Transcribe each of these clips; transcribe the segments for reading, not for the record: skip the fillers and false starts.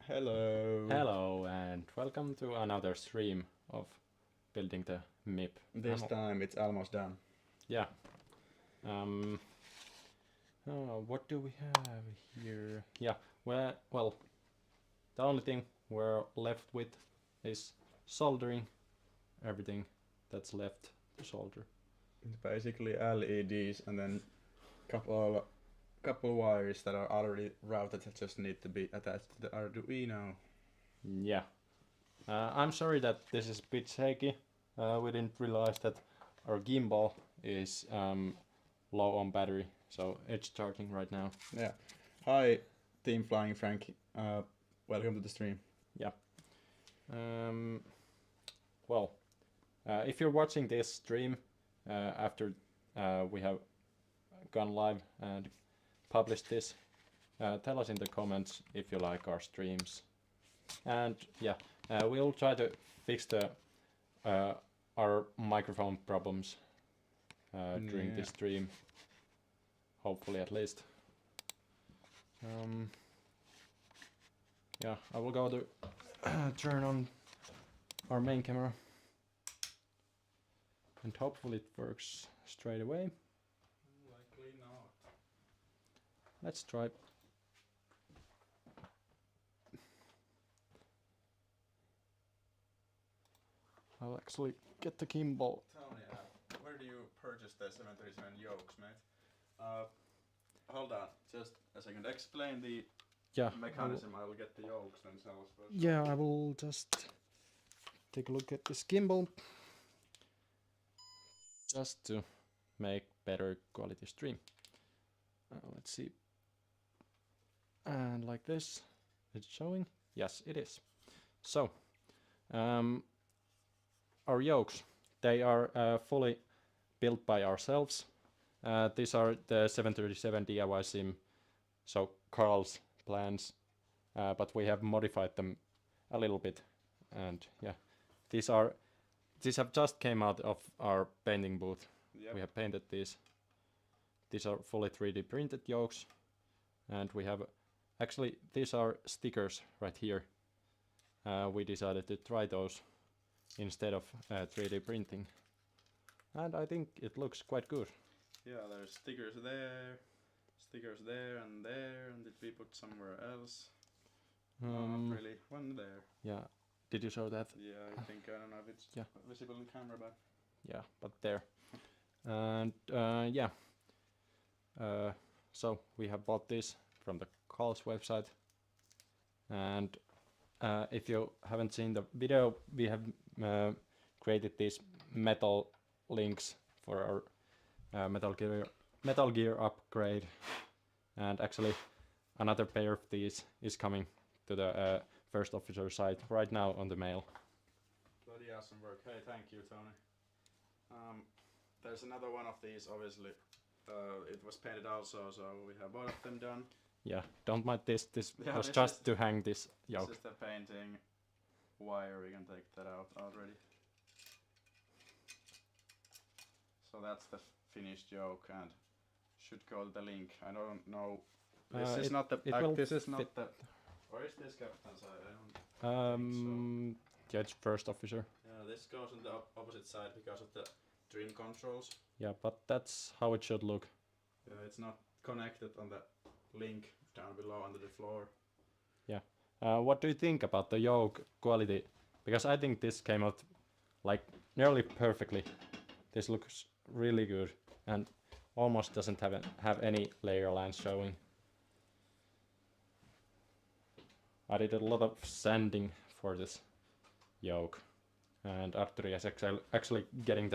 Hello. Hello and welcome to another stream of building the MIP. This time it's almost done. Yeah. What do we have here? Yeah. Well, the only thing we're left with is soldering everything that's left to solder. It's basically LEDs and then couple wires that are already routed that just need to be attached to the Arduino. Yeah. I'm sorry that this is a bit shaky. We didn't realize that our gimbal is low on battery, so it's charging right now. Yeah. Hi, Team Flying Frank. Welcome to the stream. Yeah. Well, if you're watching this stream after we have gone live and published this, tell us in the comments if you like our streams. And yeah, we'll try to fix our microphone problems during this stream, hopefully at least. Yeah, I will go to turn on our main camera, and hopefully it works straight away. Likely not. Let's try. I'll actually get the gimbal. Tony, where do you purchase the 737 yokes, mate? Hold on, just a second. Explain the mechanism. I will get the yokes themselves first. Yeah, I will just take a look at this gimbal just to make better quality stream. Let's see. And like this, it's showing. Yes, it is. So, our yokes, they are fully built by ourselves. These are the 737 DIY sim, so Carl's plans, but we have modified them a little bit. And yeah, these have just came out of our painting booth. Yep. We have painted these. These are fully 3D printed yokes, and we have actually these are stickers right here. We decided to try those instead of 3D printing, and I think it looks quite good. Yeah, there's stickers there, and did we put somewhere else? No, not really. One there. Yeah. Did you show that? Yeah, I think. I don't know if it's visible in camera, but yeah, but there. And yeah. So we have bought this from the Carl's website, and if you haven't seen the video, we have created these metal links for our Metal Gear upgrade, and actually another pair of these is coming to the first officer site right now on the mail. Bloody awesome work. Hey, thank you, Tony. There's another one of these, obviously. It was painted also, so we have both of them done. Yeah, don't mind this. This was just to hang this yoke. This is the painting wire. We can take that out already. So that's the finished yoke, and should go to the link. I don't know. This is not the. This is not the. Or is this captain side? I don't think so. Yeah, it's first officer. Yeah, this goes on the opposite side because of the trim controls. Yeah, but that's how it should look. Yeah, it's not connected on the link down below under the floor. Yeah. What do you think about the yoke quality? Because I think this came out like nearly perfectly. This looks really good and almost doesn't have any layer lines showing. I did a lot of sanding for this yoke, and Artturi is actually getting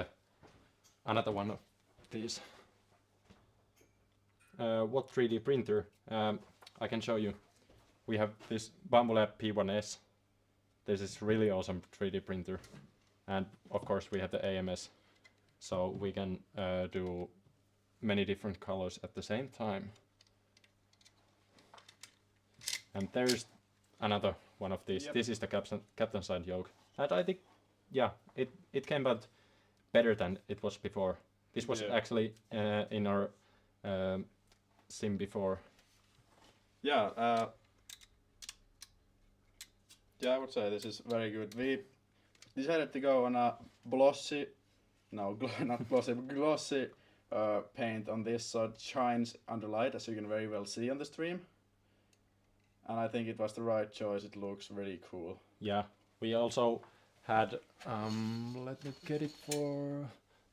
another one of these. What 3D printer? I can show you. We have this Bambolab P1S. This is really awesome 3D printer, and of course we have the AMS, so we can do many different colors at the same time. And there's another one of these. Yep. This is the captain side yoke, and I think, yeah, it came out better than it was before. This was actually in our sim before. Yeah, Yeah, I would say this is very good. We decided to go on a glossy, not glossy, but glossy paint on this, so it shines under light, as you can very well see on the stream. And I think it was the right choice. It looks really cool. Yeah, we also had, let me get it for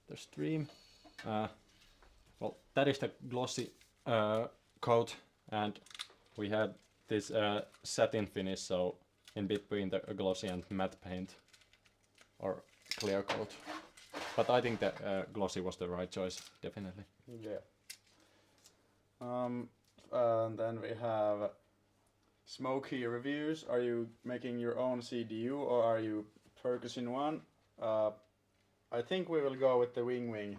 the stream. Well, that is the glossy coat, and we had this satin finish, so in between the glossy and matte paint or clear coat. But I think that glossy was the right choice, definitely. Yeah. And then we have smoky reviews. Are you making your own CDU or are you purchasing one? I think we will go with the Wing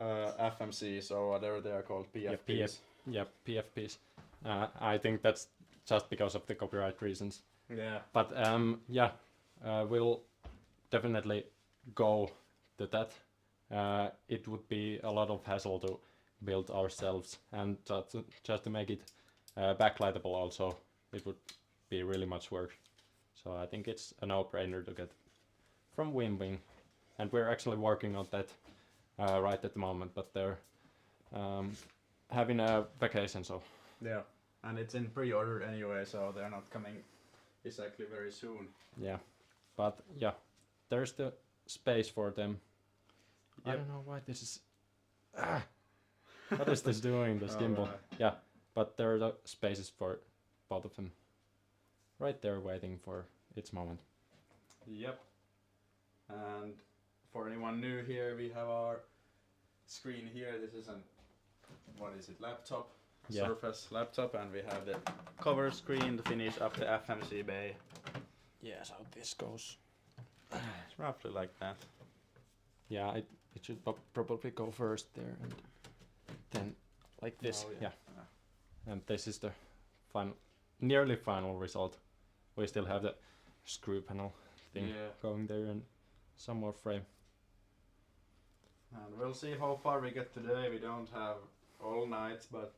FMCs or whatever they are called, PFPs. PFPs. I think that's just because of the copyright reasons. Yeah. But we'll definitely go to that. It would be a lot of hassle to build ourselves, and just to make it backlightable also, it would be really much work. So I think it's a no-brainer to get from Wing, and we're actually working on that right at the moment, but they're having a vacation, so. Yeah, and it's in pre-order anyway, so they're not coming exactly very soon. Yeah, but yeah, there's the space for them. Yep. I don't know why this is... What is this doing, this gimbal? Right. Yeah, but there are the spaces for both of them. Right there waiting for its moment. Yep. And for anyone new here, we have our screen here. This is an, what is it, laptop? Yeah. Surface laptop, and we have the cover screen to finish up the FMC bay. Yeah, so this goes. It's roughly like that. Yeah, it should probably go first there, and then like this. Oh, yeah. And this is the nearly final result. We still have the screw panel thing going there and some more frame. And we'll see how far we get today. We don't have all night, but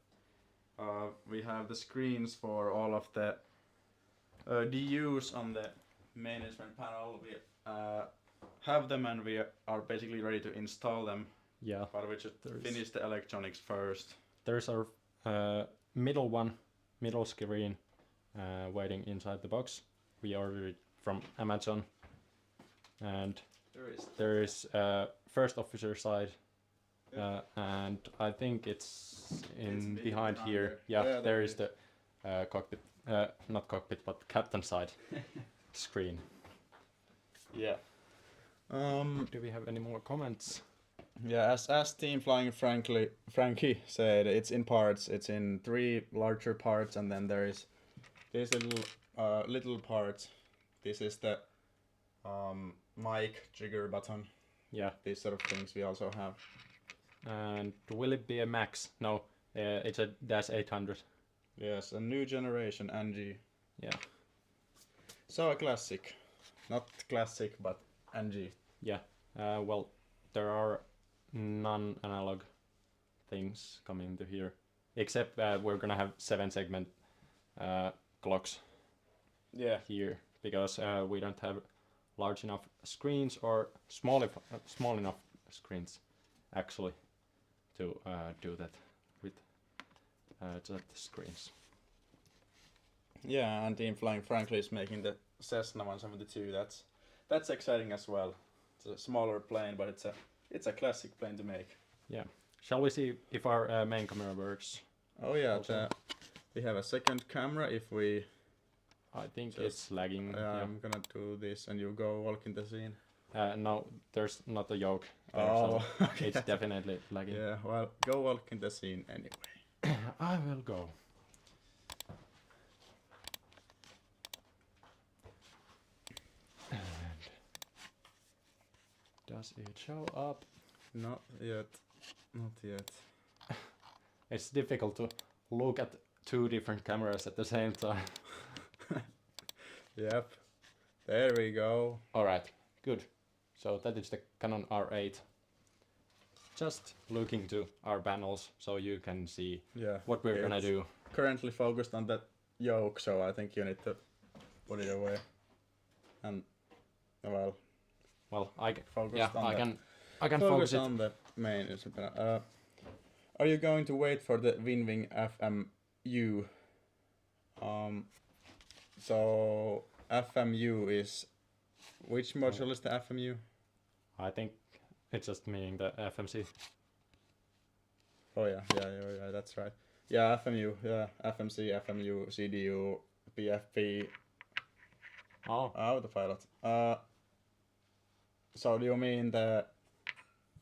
we have the screens for all of the DUs on the management panel. We have them, and we are basically ready to install them. Yeah. But we should finish the electronics first. There's our middle screen waiting inside the box. We ordered it from Amazon, and there is first officer side, and I think it's behind here. Yeah, there is the cockpit, not cockpit, but captain side screen. Yeah. Do we have any more comments? Yeah, as Team Flying Frankie said, it's in parts. It's in 3 larger parts, and then there's little parts. This is the mic trigger button. Yeah, these sort of things we also have. And will it be a Max? No, it's a Dash 800. Yes, a new generation NG. Yeah. So a classic, not classic, but NG. Yeah. Well, there are non-analog things coming to here, except we're gonna have 7-segment clocks. Yeah. Here, because we don't have large enough screens or small enough screens actually to do that with just screens. Yeah, and Team Flying Frankly is making the Cessna 172. That's exciting as well. It's a smaller plane, but it's a classic plane to make. Yeah. Shall we see if our main camera works? Oh yeah, we have a second camera if we... I think it's lagging. Yeah, I'm gonna do this and you go walk in the scene. No, there's not a yoke there, so okay. It's definitely lagging. Yeah, well, go walk in the scene anyway. I will go. And does it show up? Not yet. Not yet. It's difficult to look at 2 different cameras at the same time. Yep. There we go. Alright, good. So that is the Canon R8. Just looking to our panels so you can see what we're gonna do. Currently focused on that yoke, so I think you need to put it away. And well, I can focus focus it on the main. Are you going to wait for the Wing FMU? So FMU is which module is the FMU? I think it's just meaning the FMC. Oh yeah, that's right. Yeah, FMU, FMC, FMU, CDU, PFP. Oh. Autopilot. So do you mean the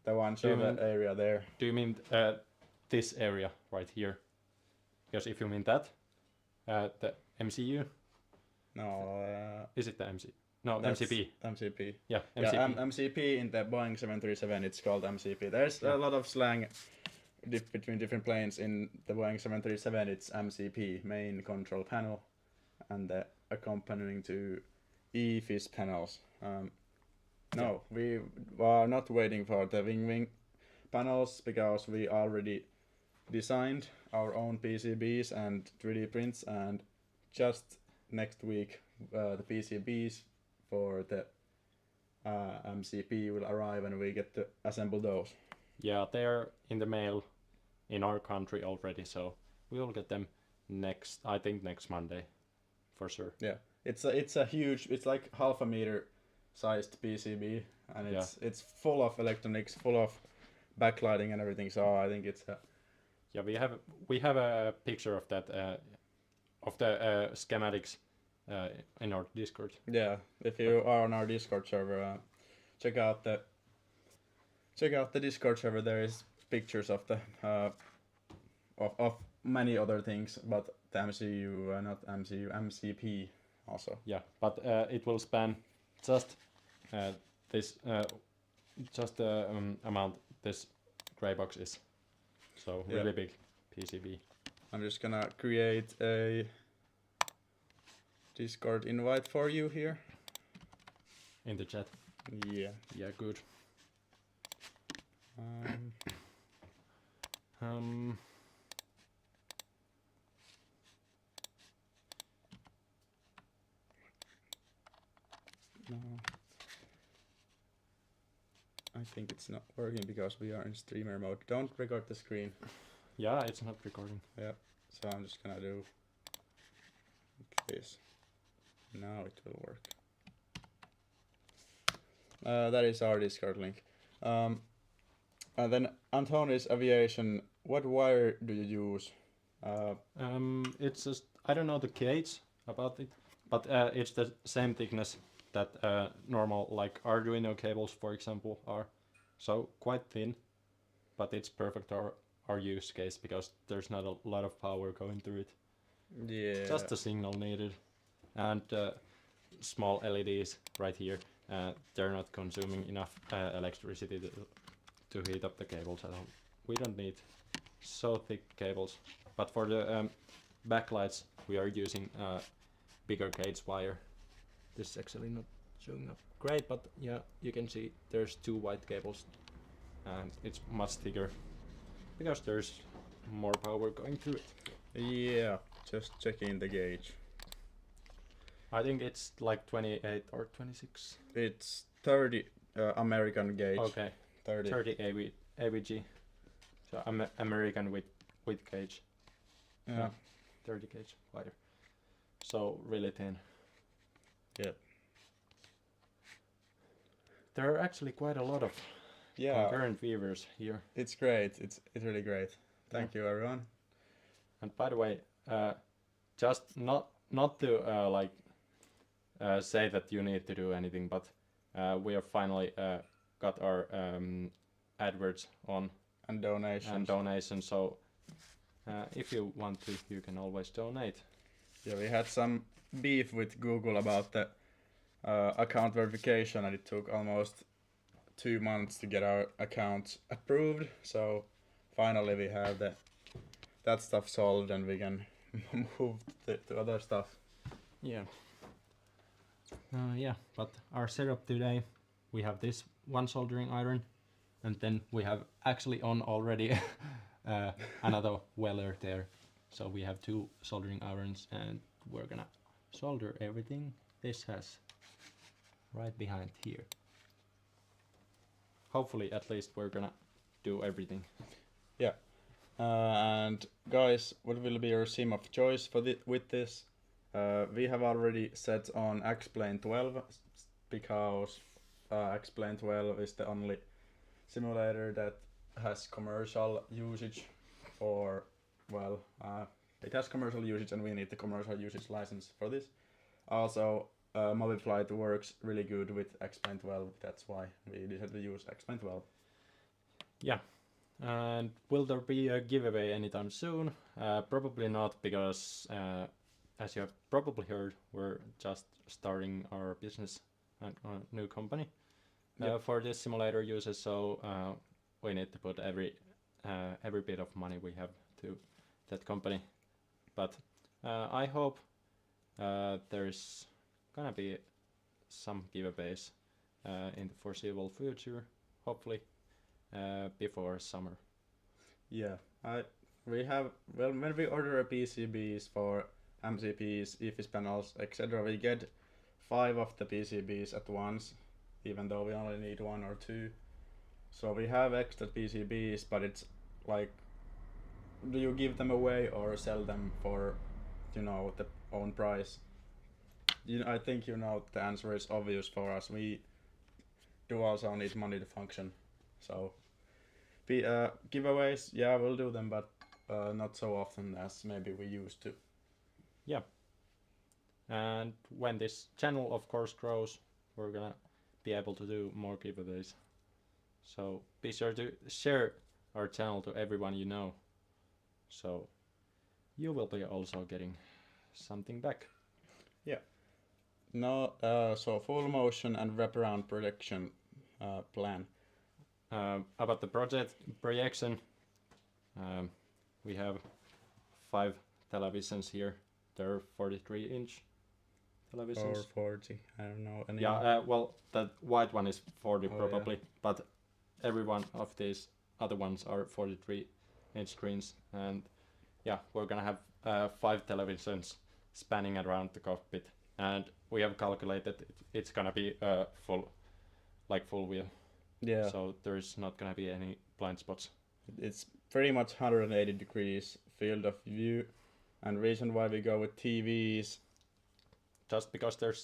one show the area there? Do you mean this area right here? Because if you mean that, the MCU. No. Is it the MC? No, MCP. MCP. Yeah, MCP. Yeah, MCP in the Boeing 737. It's called MCP. There's a lot of slang between different planes. In the Boeing 737, it's MCP, main control panel, and the accompanying to EFIS panels. No, we are not waiting for the wing panels because we already designed our own PCBs and 3D prints, and just next week the PCBs for the MCP will arrive and we get to assemble those. Yeah, they're in the mail in our country already, so we will get them next Monday, for sure. Yeah, it's a huge, it's like 0.5 meter sized PCB, and it's full of electronics, full of backlighting and everything. So I think it's yeah, we have a picture of that of the schematics in our Discord. Yeah, if you are on our Discord server, check out the Discord server. There is pictures of the of many other things, but the MCU, not MCU, MCP also. Yeah, but it will span just this just the amount this gray box is. So really big PCB. I'm just gonna create a Discord invite for you here. In the chat. Yeah. Yeah, good. No. I think it's not working because we are in streamer mode. Don't record the screen. Yeah, it's not recording. Yeah, so I'm just gonna do this. Now it will work. That is our Discord link. And then Antoni's Aviation, what wire do you use? It's just, I don't know the gauge about it, but it's the same thickness that normal like Arduino cables, for example, are. So quite thin, but it's perfect our use case because there's not a lot of power going through it. Yeah. Just the signal needed, and small LEDs right here. They're not consuming enough electricity to heat up the cables at all. We don't need so thick cables, but for the backlights we are using bigger gauge wire. This is actually not showing up great, but yeah, you can see there's 2 white cables and it's much thicker because there's more power going through it. Yeah, just checking the gauge. I think it's like 28 or 26. It's 30 American gauge. Okay, 30 AVG. So American with gauge. Yeah. 30 gauge wire. So really thin. Yeah. There are actually quite a lot of concurrent viewers here. It's great. It's really great. Thank you, everyone. And by the way, just not to say that you need to do anything, but we have finally got our AdWords on and donations. So if you want to, you can always donate. Yeah, we had some beef with Google about the account verification, and it took almost 2 months to get our account approved. So finally we have that stuff solved, and we can move to other stuff. Yeah. Yeah, but our setup today, we have this one soldering iron, and then we have actually on already another welder there. So we have 2 soldering irons and we're gonna solder everything. This has right behind here. Hopefully at least we're gonna do everything. Yeah. And guys, what will be your sim of choice for with this? We have already set on X-Plane 12 because X-Plane 12 is the only simulator that has commercial usage for, well, it has commercial usage and we need the commercial usage license for this. Also, Mobiflight works really good with X-Plane 12, that's why we decided to use X-Plane 12. Yeah. And will there be a giveaway anytime soon? Probably not, because as you have probably heard, we're just starting our business and a new company for this simulator users. So we need to put every bit of money we have to that company. But I hope there's gonna be some giveaways in the foreseeable future. Hopefully. Before summer. Yeah, we have, well, when we order PCBs for MCPs, EFIS panels, etc., we get 5 of the PCBs at once, even though we only need 1 or 2. So we have extra PCBs, but it's like, do you give them away or sell them for, the own price? I think the answer is obvious for us. We do also need money to function. So giveaways, yeah, we'll do them, but not so often as maybe we used to. Yeah. And when this channel of course grows, we're gonna be able to do more giveaways. So be sure to share our channel to everyone you know. So you will be also getting something back. Yeah. No, so full motion and wraparound projection plan. About the projection, we have 5 televisions here. They're 43-inch televisions. Or 40, I don't know. Yeah, well, that white one is 40 probably, yeah. But every one of these other ones are 43-inch screens. And yeah, we're gonna have 5 televisions spanning around the cockpit. And we have calculated it's gonna be full wheel. Yeah. So there's not gonna be any blind spots. It's pretty much 180 degrees field of view, and reason why we go with TVs, just because they're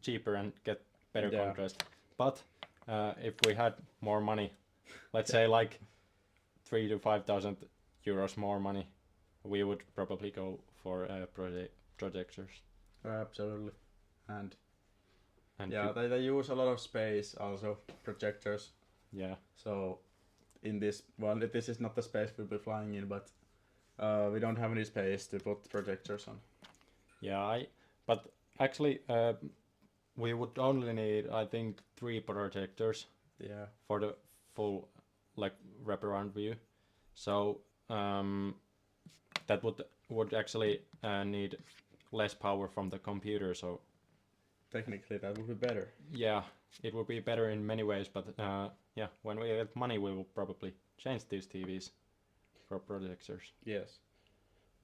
cheaper and get better contrast. But if we had more money, let's say like 3,000 to 5,000 euros more money, we would probably go for projectors. Absolutely, and yeah, they use a lot of space also, projectors. Yeah. So in this, well, this is not the space we'll be flying in, but we don't have any space to put projectors on. Yeah, but actually we would only need, I think, 3 projectors. Yeah. For the full wraparound view. So that would actually need less power from the computer. So technically that would be better. Yeah, it would be better in many ways, but yeah, when we get money we will probably change these TVs for projectors. Yes.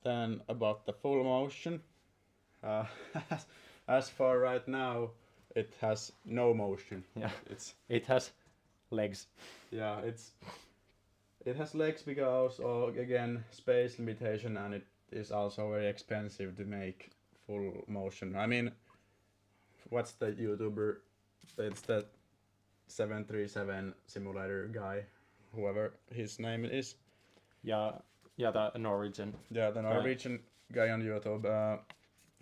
Then about the full motion, as for right now, it has no motion. Yeah, it has legs. Yeah, it has legs because again, space limitation, and it is also very expensive to make full motion. I mean, what's the YouTuber? It's the 737 simulator guy, whoever his name is. Yeah, the Norwegian. Yeah, the Norwegian guy on YouTube.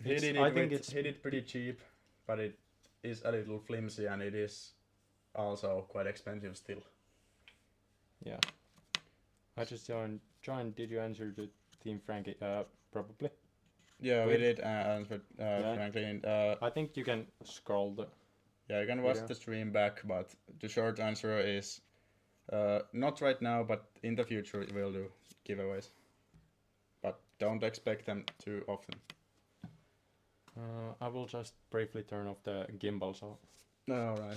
He did pretty cheap, but it is a little flimsy, and it is also quite expensive still. Yeah. I just joined. Did you answer to Team Frankie? Probably. Yeah, we did answer Franklin. I think you can scroll the. Yeah, you can watch the stream back, but the short answer is not right now, but in the future we'll do giveaways. But don't expect them too often. I will just briefly turn off the gimbal, so. Alright.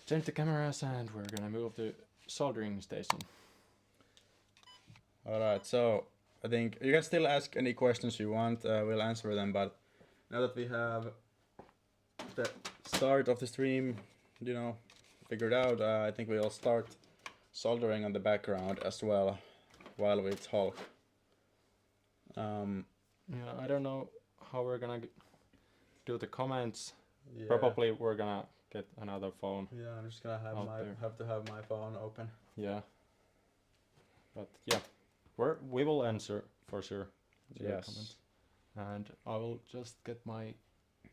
Change the cameras and we're gonna move to soldering station. Alright, so I think you can still ask any questions you want. We'll answer them. But now that we have the start of the stream, figured out, I think we'll start soldering on the background as well while we talk. Yeah, I don't know how we're gonna do the comments. Yeah. Probably we're gonna get another phone. Yeah, I'm just gonna have to have my phone open. Yeah. But yeah, we will answer for sure to your comments. And I will just get my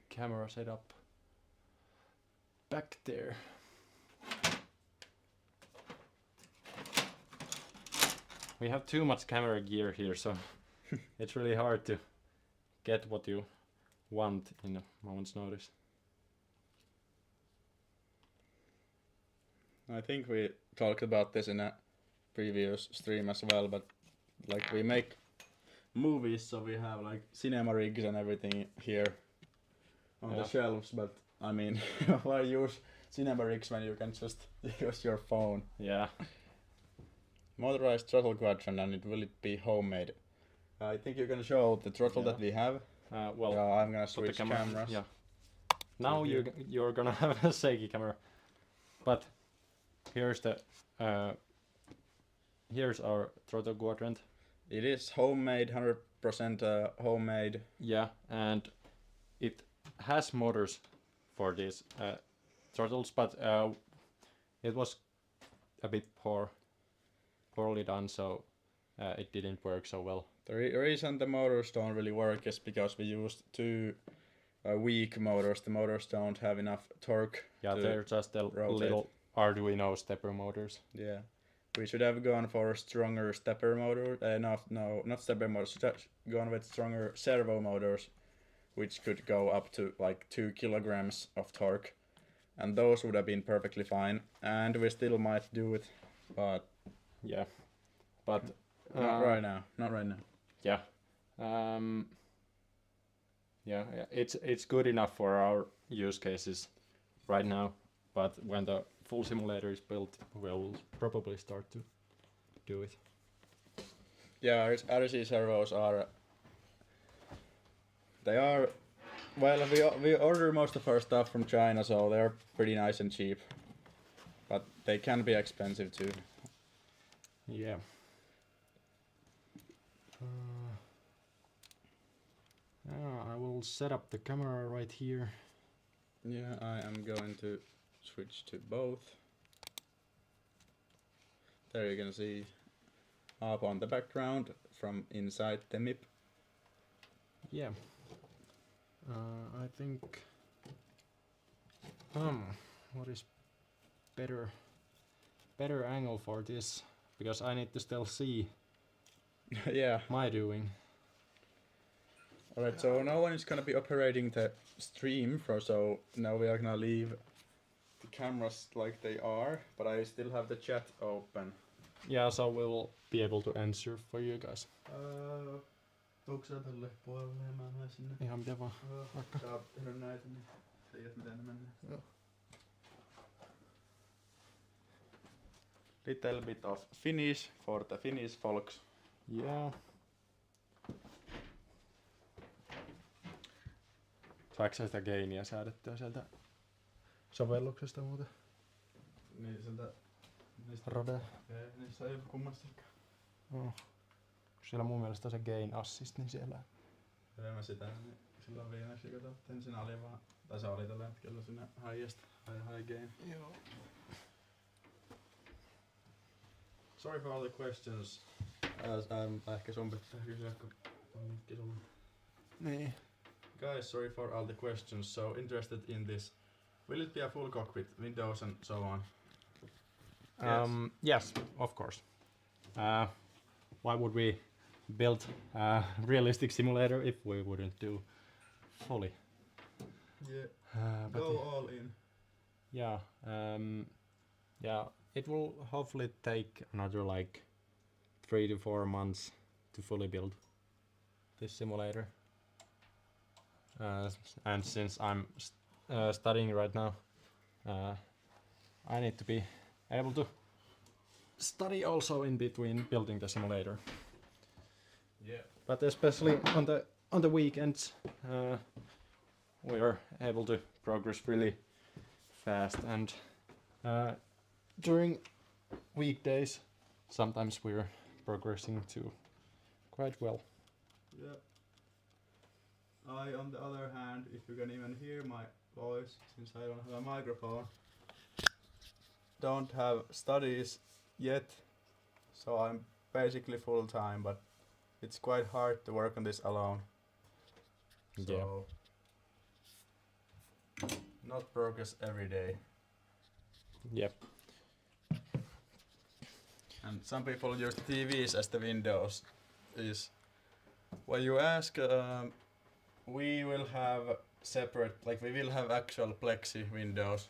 camera set up back there. We have too much camera gear here, so it's really hard to get what you want in a moment's notice. I think we talked about this in a previous stream as well, but like we make movies, so we have like cinema rigs and everything here on the shelves, but I mean, why use cinema rigs when you can just use your phone? Yeah. Motorized throttle quadrant, and will it be homemade? I think you're gonna show the throttle that we have. Well, I'm gonna switch the cameras. Yeah. Now you're gonna have a shaky camera, but here's the here's our throttle quadrant. It is homemade, 100% homemade. Yeah, and it has motors for these throttles, but it was a bit poorly done, so it didn't work so well. The reason the motors don't really work is because we used two weak motors. The motors don't have enough torque. Yeah, they're just a little Arduino stepper motors. Yeah, we should have gone for stronger stepper motor. Not stepper motors. Should have gone with stronger servo motors, which could go up to like 2 kilograms of torque, and those would have been perfectly fine. And we still might do it, but yeah, but not right now. Not right now. Yeah. Yeah, it's good enough for our use cases right now, but when the full simulator is built, we'll probably start to do it. Yeah, RC servos are. They are. Well, we order most of our stuff from China, so they're pretty nice and cheap, but they can be expensive too. Yeah. I will set up the camera right here. Yeah, I am going to switch to both. There you can see Aapo on the background from inside the MIP. Yeah. I think what is better angle for this, because I need to still see my doing. Alright, so no one is gonna be operating the stream, so now we are gonna leave the cameras like they are, but I still have the chat open. Yeah, so we'll be able to answer for you guys. Onko sä tälle puolelle ja mä menen sinne? Ihan mitä vaan. Sä oot tehnyt näitä, niin tiedät miten ne menee. Joo. Little bit of Finnish for the Finnish folks. Yeah. Saatko sä sitä gainia säädettyä sieltä sovelluksesta muuten? Niin sieltä Rode. Ei, niissä ei oo kummastikaan. Oh. Siellä mun mielestä on se gain assist, niin siellä. En mä sitä, niin silloin viimeksi kun katsottiin, siinä oli vaan, tai se oli tällä hetkellä siinä highest, high gain. Joo. Sorry for all the questions. Ehkä sun pitää kysyä, kun on mikki sulla. Niin. Guys, sorry for all the questions. So interested in this. Will it be a full cockpit, windows and so on? Yes, of course. Why would we build a realistic simulator if we wouldn't do fully? Yeah. Go all in. Yeah. Yeah. It will hopefully take another like 3 to 4 months to fully build this simulator. And since I'm studying right now, I need to be able to study also in between building the simulator. Yeah. But especially on the weekends, we are able to progress really fast, and during weekdays, sometimes we're progressing too quite well. Yeah. I, on the other hand, if you can even hear my voice, since I don't have a microphone, don't have studies yet, so I'm basically full time, but it's quite hard to work on this alone. So not progress every day. Yep. And some people use TVs as the windows. Is when you ask, we will have separate, like we will have actual plexi windows,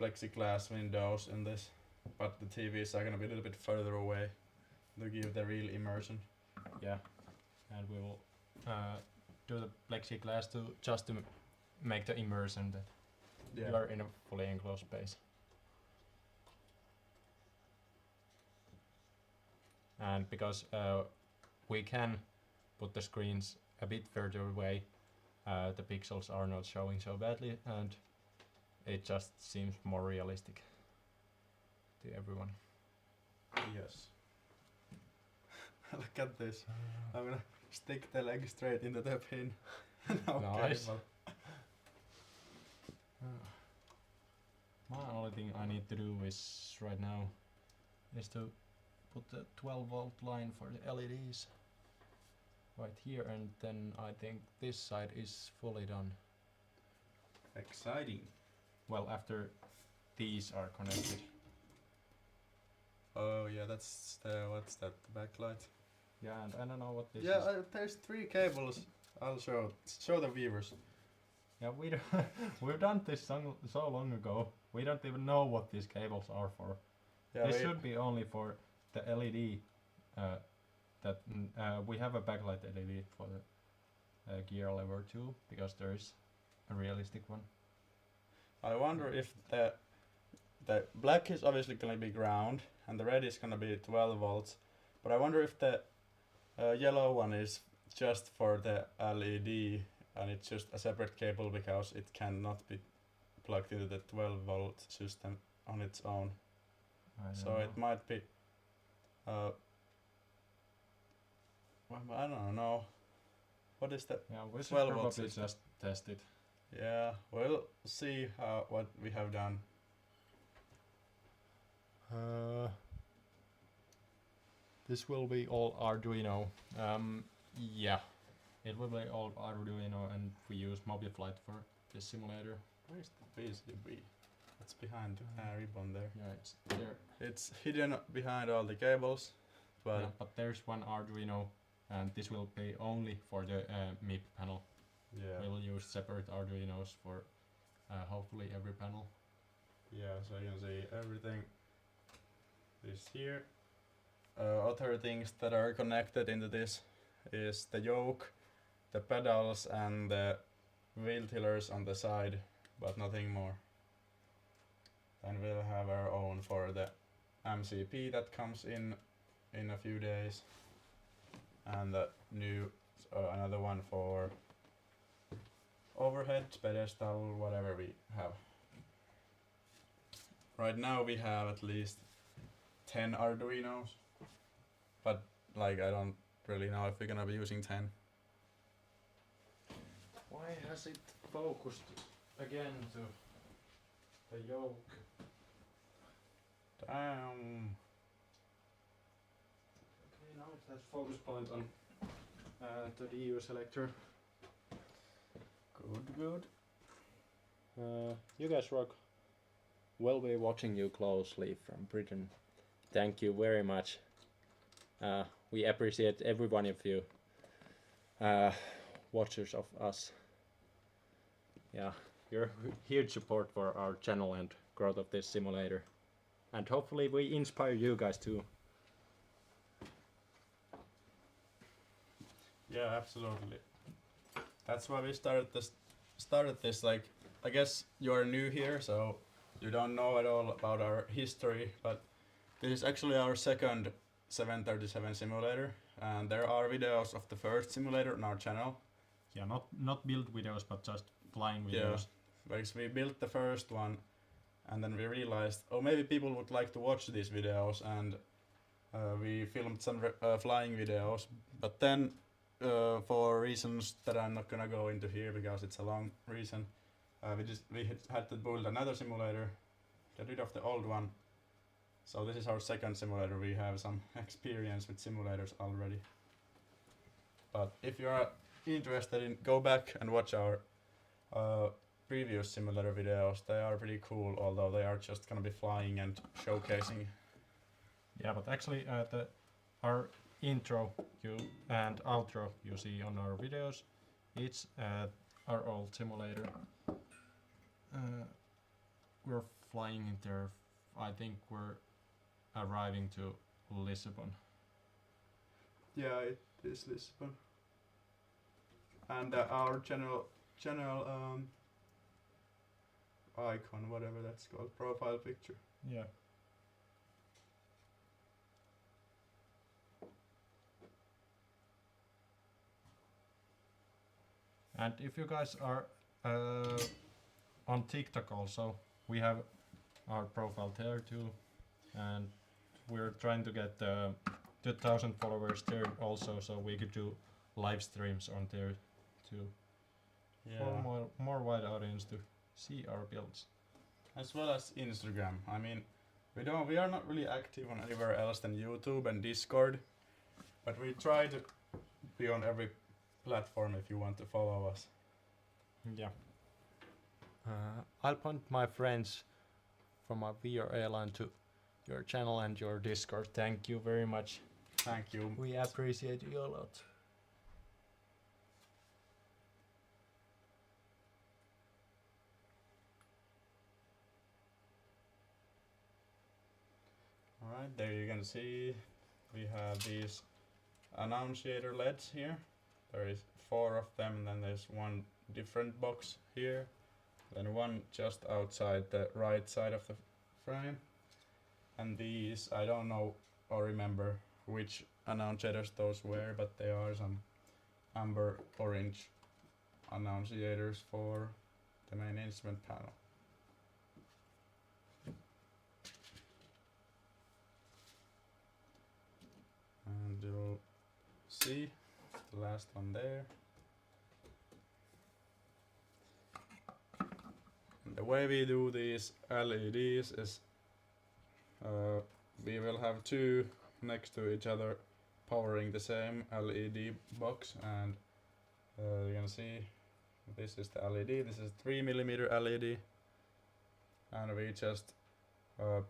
plexiglass windows in this, but the TVs are gonna be a little bit further away to give the real immersion. Yeah, and we will do the plexiglass to make the immersion that you are in a fully enclosed space. And because we can put the screens a bit further away, the pixels are not showing so badly, and it just seems more realistic to everyone. Yes. Look at this. I'm gonna stick the leg straight into the pin. Nice. My only thing I need to do is right now is to put the 12-volt line for the LEDs right here, and then I think this side is fully done. Exciting. Well, after these are connected. Oh yeah, that's the, what's that, the backlight? Yeah, and I don't know what this is. Yeah, there's 3 cables. I'll show the viewers. Yeah, we've done this so long ago. We don't even know what these cables are for. Yeah, this should be only for the LED. We have a backlight LED for the gear lever too, because there is a realistic one. I wonder if the black is obviously gonna be ground and the red is gonna be 12 volts, but I wonder if the yellow one is just for the LED and it's just a separate cable because it cannot be plugged into the 12-volt system on its own. So it might be well, I don't know. What is that? Yeah, we should 12 probably system? just test it. Yeah, we'll see what we have done. This will be all Arduino. Yeah, it will be all Arduino, and we use MobiFlight for this simulator. Where's the PCB? It's behind the ribbon there. Yeah, it's there. It's hidden behind all the cables, but yeah, but there's one Arduino, and this will be only for the MIP panel. yeah, We'll use separate Arduinos for hopefully every panel. yeah. So you can see everything is here. Other things that are connected into this is the yoke, the pedals, and the wheel tillers on the side, but nothing more. And we'll have our own for the MCP that comes in a few days, and the new another one for overhead, pedestal, whatever we have. Right now we have at least 10 Arduinos, but like I don't really know if we're gonna be using 10. Why has it focused again to the yoke? Damn. Okay, now it has focus point on the DU selector. Good. You guys rock. We'll be watching you closely from Britain. Thank you very much. We appreciate every one of you watchers of us. Yeah, you're huge support for our channel and growth of this simulator. And hopefully we inspire you guys too. Yeah, absolutely. That's why we started this. Like, I guess you are new here, so you don't know at all about our history, but this is actually our second 737 simulator, and there are videos of the first simulator on our channel. Yeah, not build videos, but just flying videos. Yeah, because we built the first one, and then we realized, oh, maybe people would like to watch these videos, and we filmed some flying videos. But then, for reasons that I'm not gonna go into here because it's a long reason, we had to build another simulator, get rid of the old one. So this is our second simulator. We have some experience with simulators already. But if you are interested in, go back and watch our previous simulator videos. They are pretty cool, although they are just gonna be flying and showcasing. Yeah, but actually our intro and outro you see on our videos, it's our old simulator. We're flying in there. I think we're arriving to Lisbon. Yeah, it is Lisbon. And our channel icon, whatever that's called, profile picture. Yeah. And if you guys are on TikTok also, we have our profile there too, and we're trying to get 2,000 followers there also, so we could do live streams on there too. Yeah. For more wide audience to see our builds. As well as Instagram. I mean, we are not really active on anywhere else than YouTube and Discord, but we try to be on every platform if you want to follow us. Yeah. I'll point my friends from my VR airline to your channel and your Discord. Thank you very much. Thank you. We appreciate you a lot. Alright, there you can see we have these annunciator LEDs here. There is 4 of them, and then there's one different box here, then one just outside the right side of the frame. And these, I don't know or remember which annunciators those were, but they are some amber orange annunciators for the main instrument panel. And you'll see the last one there. And the way we do these LEDs is we will have 2 next to each other powering the same LED box, and you can see this is the LED, this is 3mm LED, and we just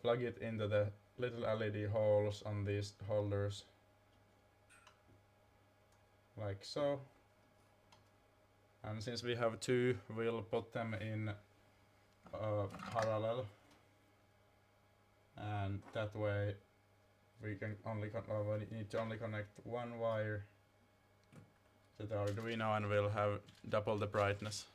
plug it into the little LED holes on these holders, like so. And since we have 2, we'll put them in parallel, and that way we can only we need to only connect one wire to the Arduino, and we'll have double the brightness.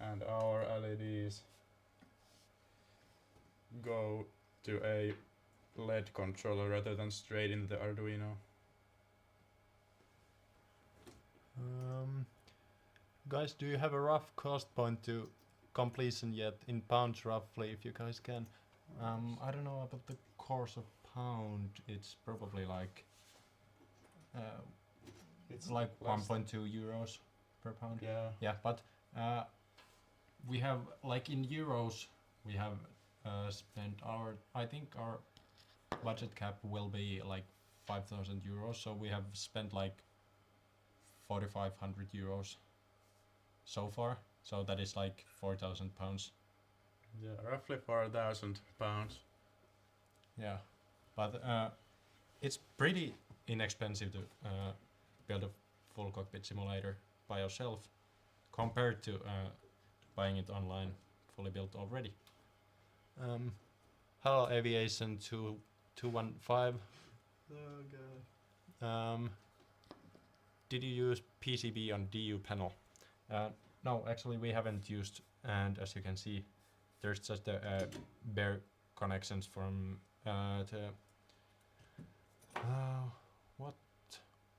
And our LEDs go to a LED controller rather than straight into the Arduino. Guys, do you have a rough cost point to completion yet in pounds roughly, if you guys can? I don't know about the course of pound. It's probably like it's like 1.2 euros per pound. Yeah. Yeah, but we have, like, in euros we have spent I think our budget cap will be like 5,000 euros, so we have spent like 4,500 euros so far, so that is like 4,000 pounds. Yeah, roughly 4,000 pounds. Yeah, but it's pretty inexpensive to build a full cockpit simulator by yourself compared to buying it online fully built already. Hello Aviation 215. Oh god. Did you use PCB on DU panel? No, actually we haven't used and as you can see, there's just a bare connections from the what?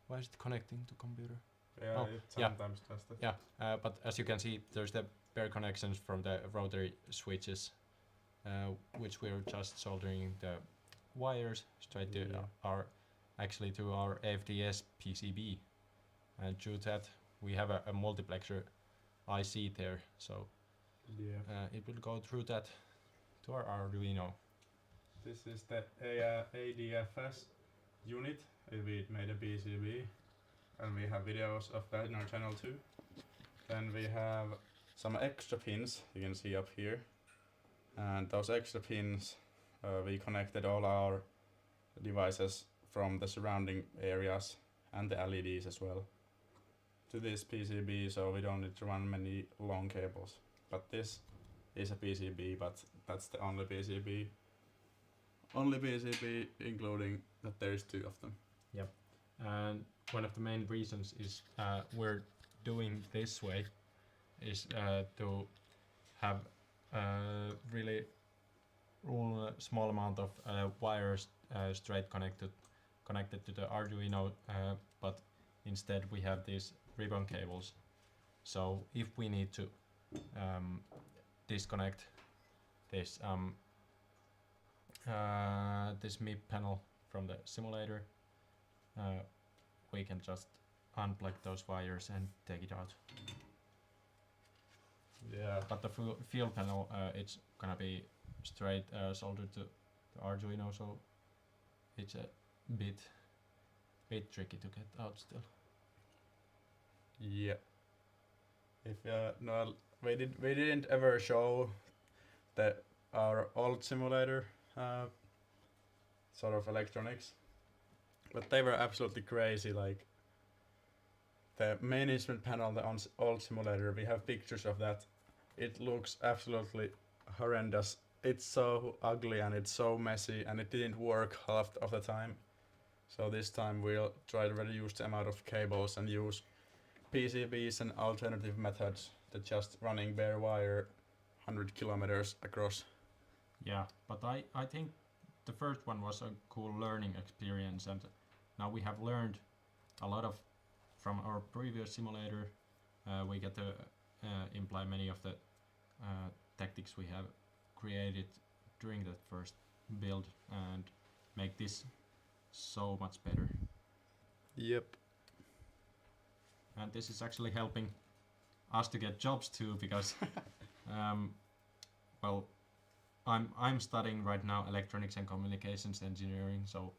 Why is it connecting to computer? Yeah, it sometimes does that. Yeah, but as you can see, there's the bare connections from the rotary switches, which we're just soldering the wires straight to our FDS PCB, and through that we have a multiplexer IC there, so it will go through that to our Arduino. This is the ADFS unit. We made a PCB, and we have videos of that in our channel too. Then we have some extra pins you can see up here, and those extra pins we connected all our devices from the surrounding areas and the LEDs as well to this PCB, so we don't need to run many long cables. But this is a PCB, but that's the only PCB including that there is 2 of them. Yep. And one of the main reasons is we're doing this way is to have really small amount of wires straight connected to the Arduino, but instead we have these ribbon cables. So if we need to disconnect this this MIP panel from the simulator, we can just unplug those wires and take it out. Yeah. But the field panel, it's gonna be straight soldered to the Arduino, so it's a bit tricky to get out still. Yeah. If no, we didn't ever show our old simulator sort of electronics, but they were absolutely crazy. Like the main instrument panel, the old simulator, we have pictures of that. It looks absolutely horrendous. It's so ugly and it's so messy, and it didn't work half of the time. So this time we'll try to reduce the amount of cables and use PCBs and alternative methods than just running bare wire 100 kilometers across. Yeah, but I think the first one was a cool learning experience, and now we have learned a lot of from our previous simulator. We get to imply many of the tactics we have created during that first build and make this so much better. Yep. And this is actually helping us to get jobs too, because well, I'm studying right now electronics and communications engineering, so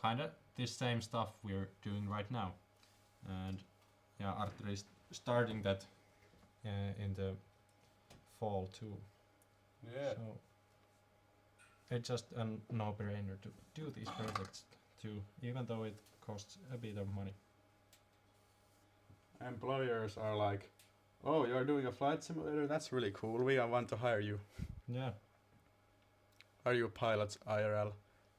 kinda this same stuff we're doing right now. And yeah, Artturi is starting that in the fall too. Yeah. So it's just a no-brainer to do these projects too, even though it costs a bit of money. Employers are like, oh, you're doing a flight simulator? That's really cool. We want to hire you. Yeah. Are you pilots IRL?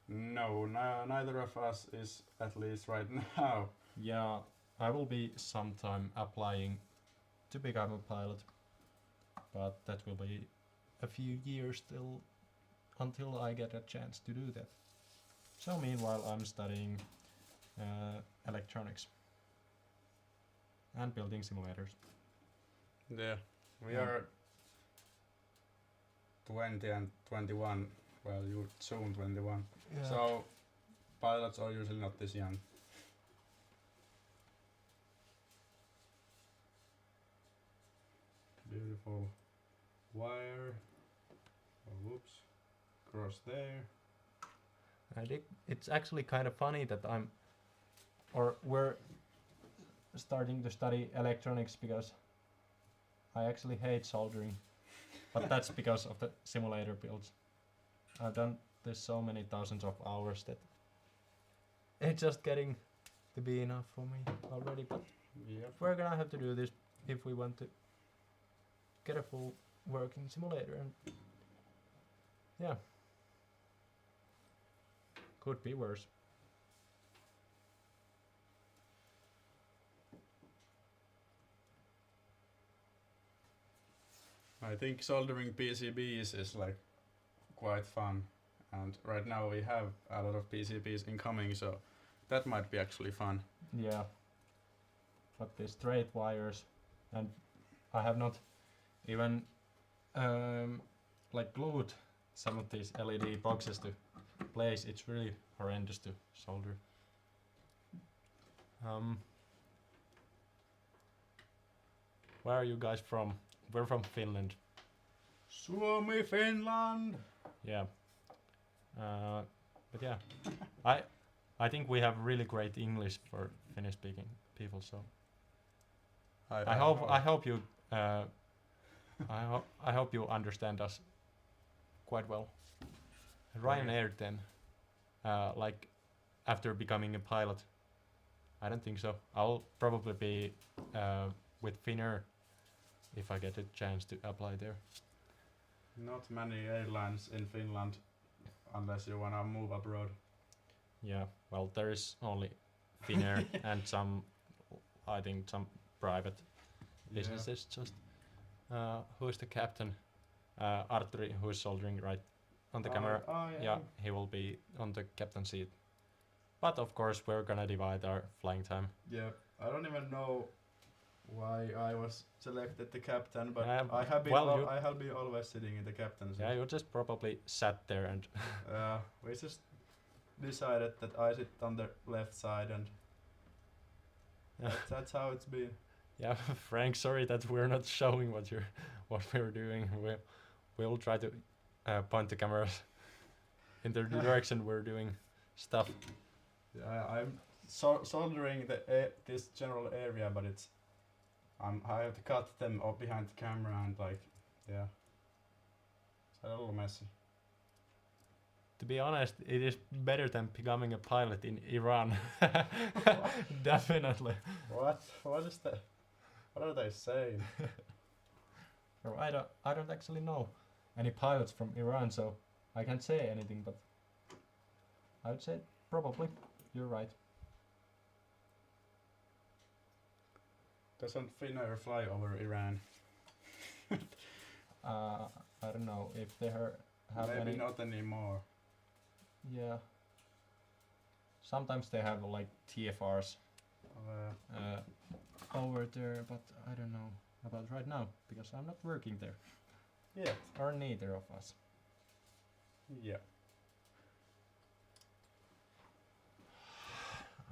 No, neither of us is, at least right now. Yeah, I will be sometime applying to become a pilot, but that will be a few years still until I get a chance to do that. So meanwhile I'm studying electronics and building simulators. Yeah, we are 20 and 21. Well, you're soon 21. Yeah. So pilots are usually not this young. Beautiful wire. Oh, whoops. Cross there. And it's actually kind of funny that we're starting to study electronics because I actually hate soldering, but that's because of the simulator builds. I've done this so many thousands of hours that it's just getting to be enough for me already, but yep. We're gonna have to do this if we want to get a full working simulator, and yeah, could be worse. I think soldering PCBs is like quite fun, and right now we have a lot of PCBs incoming, so that might be actually fun. Yeah, but the straight wires, and I have not even like glued some of these LED boxes to place. It's really horrendous to solder. Where are you guys from? We're from Finland. Suomi, Finland. Yeah. But yeah, I think we have really great English for Finnish-speaking people. So I hope you I hope you understand us quite well. Ryanair then, like after becoming a pilot, I don't think so. I'll probably be with Finnair if I get a chance to apply there. Not many airlines in Finland, unless you wanna move abroad. Yeah, well, there is only Finnair and some, I think, some private businesses. Just who is the captain? Artturi, who is soldering right on the camera. Yeah, he will be on the captain seat. But of course, we're gonna divide our flying time. Yeah, I don't even know why I was selected the captain, but I have been always sitting in the captain seat. Yeah, you just probably sat there and. We just decided that I sit on the left side, and that's how it's been. Yeah, Frank, sorry that we're not showing what we're doing. We'll try to point the cameras in the direction we're doing stuff. Yeah, I'm soldering this general area, but it's I have to cut them up behind the camera, and like, yeah, it's a little messy. To be honest, it is better than becoming a pilot in Iran. Definitely. What? What is that? What are they saying? Well, I don't actually know any pilots from Iran, so I can't say anything, but I would say probably you're right. Doesn't Finnair fly over Iran? I don't know if they have Maybe any. not anymore. Yeah. Sometimes they have like TFRs over there, but I don't know about right now because I'm not working there. Yeah. Or neither of us. Yeah.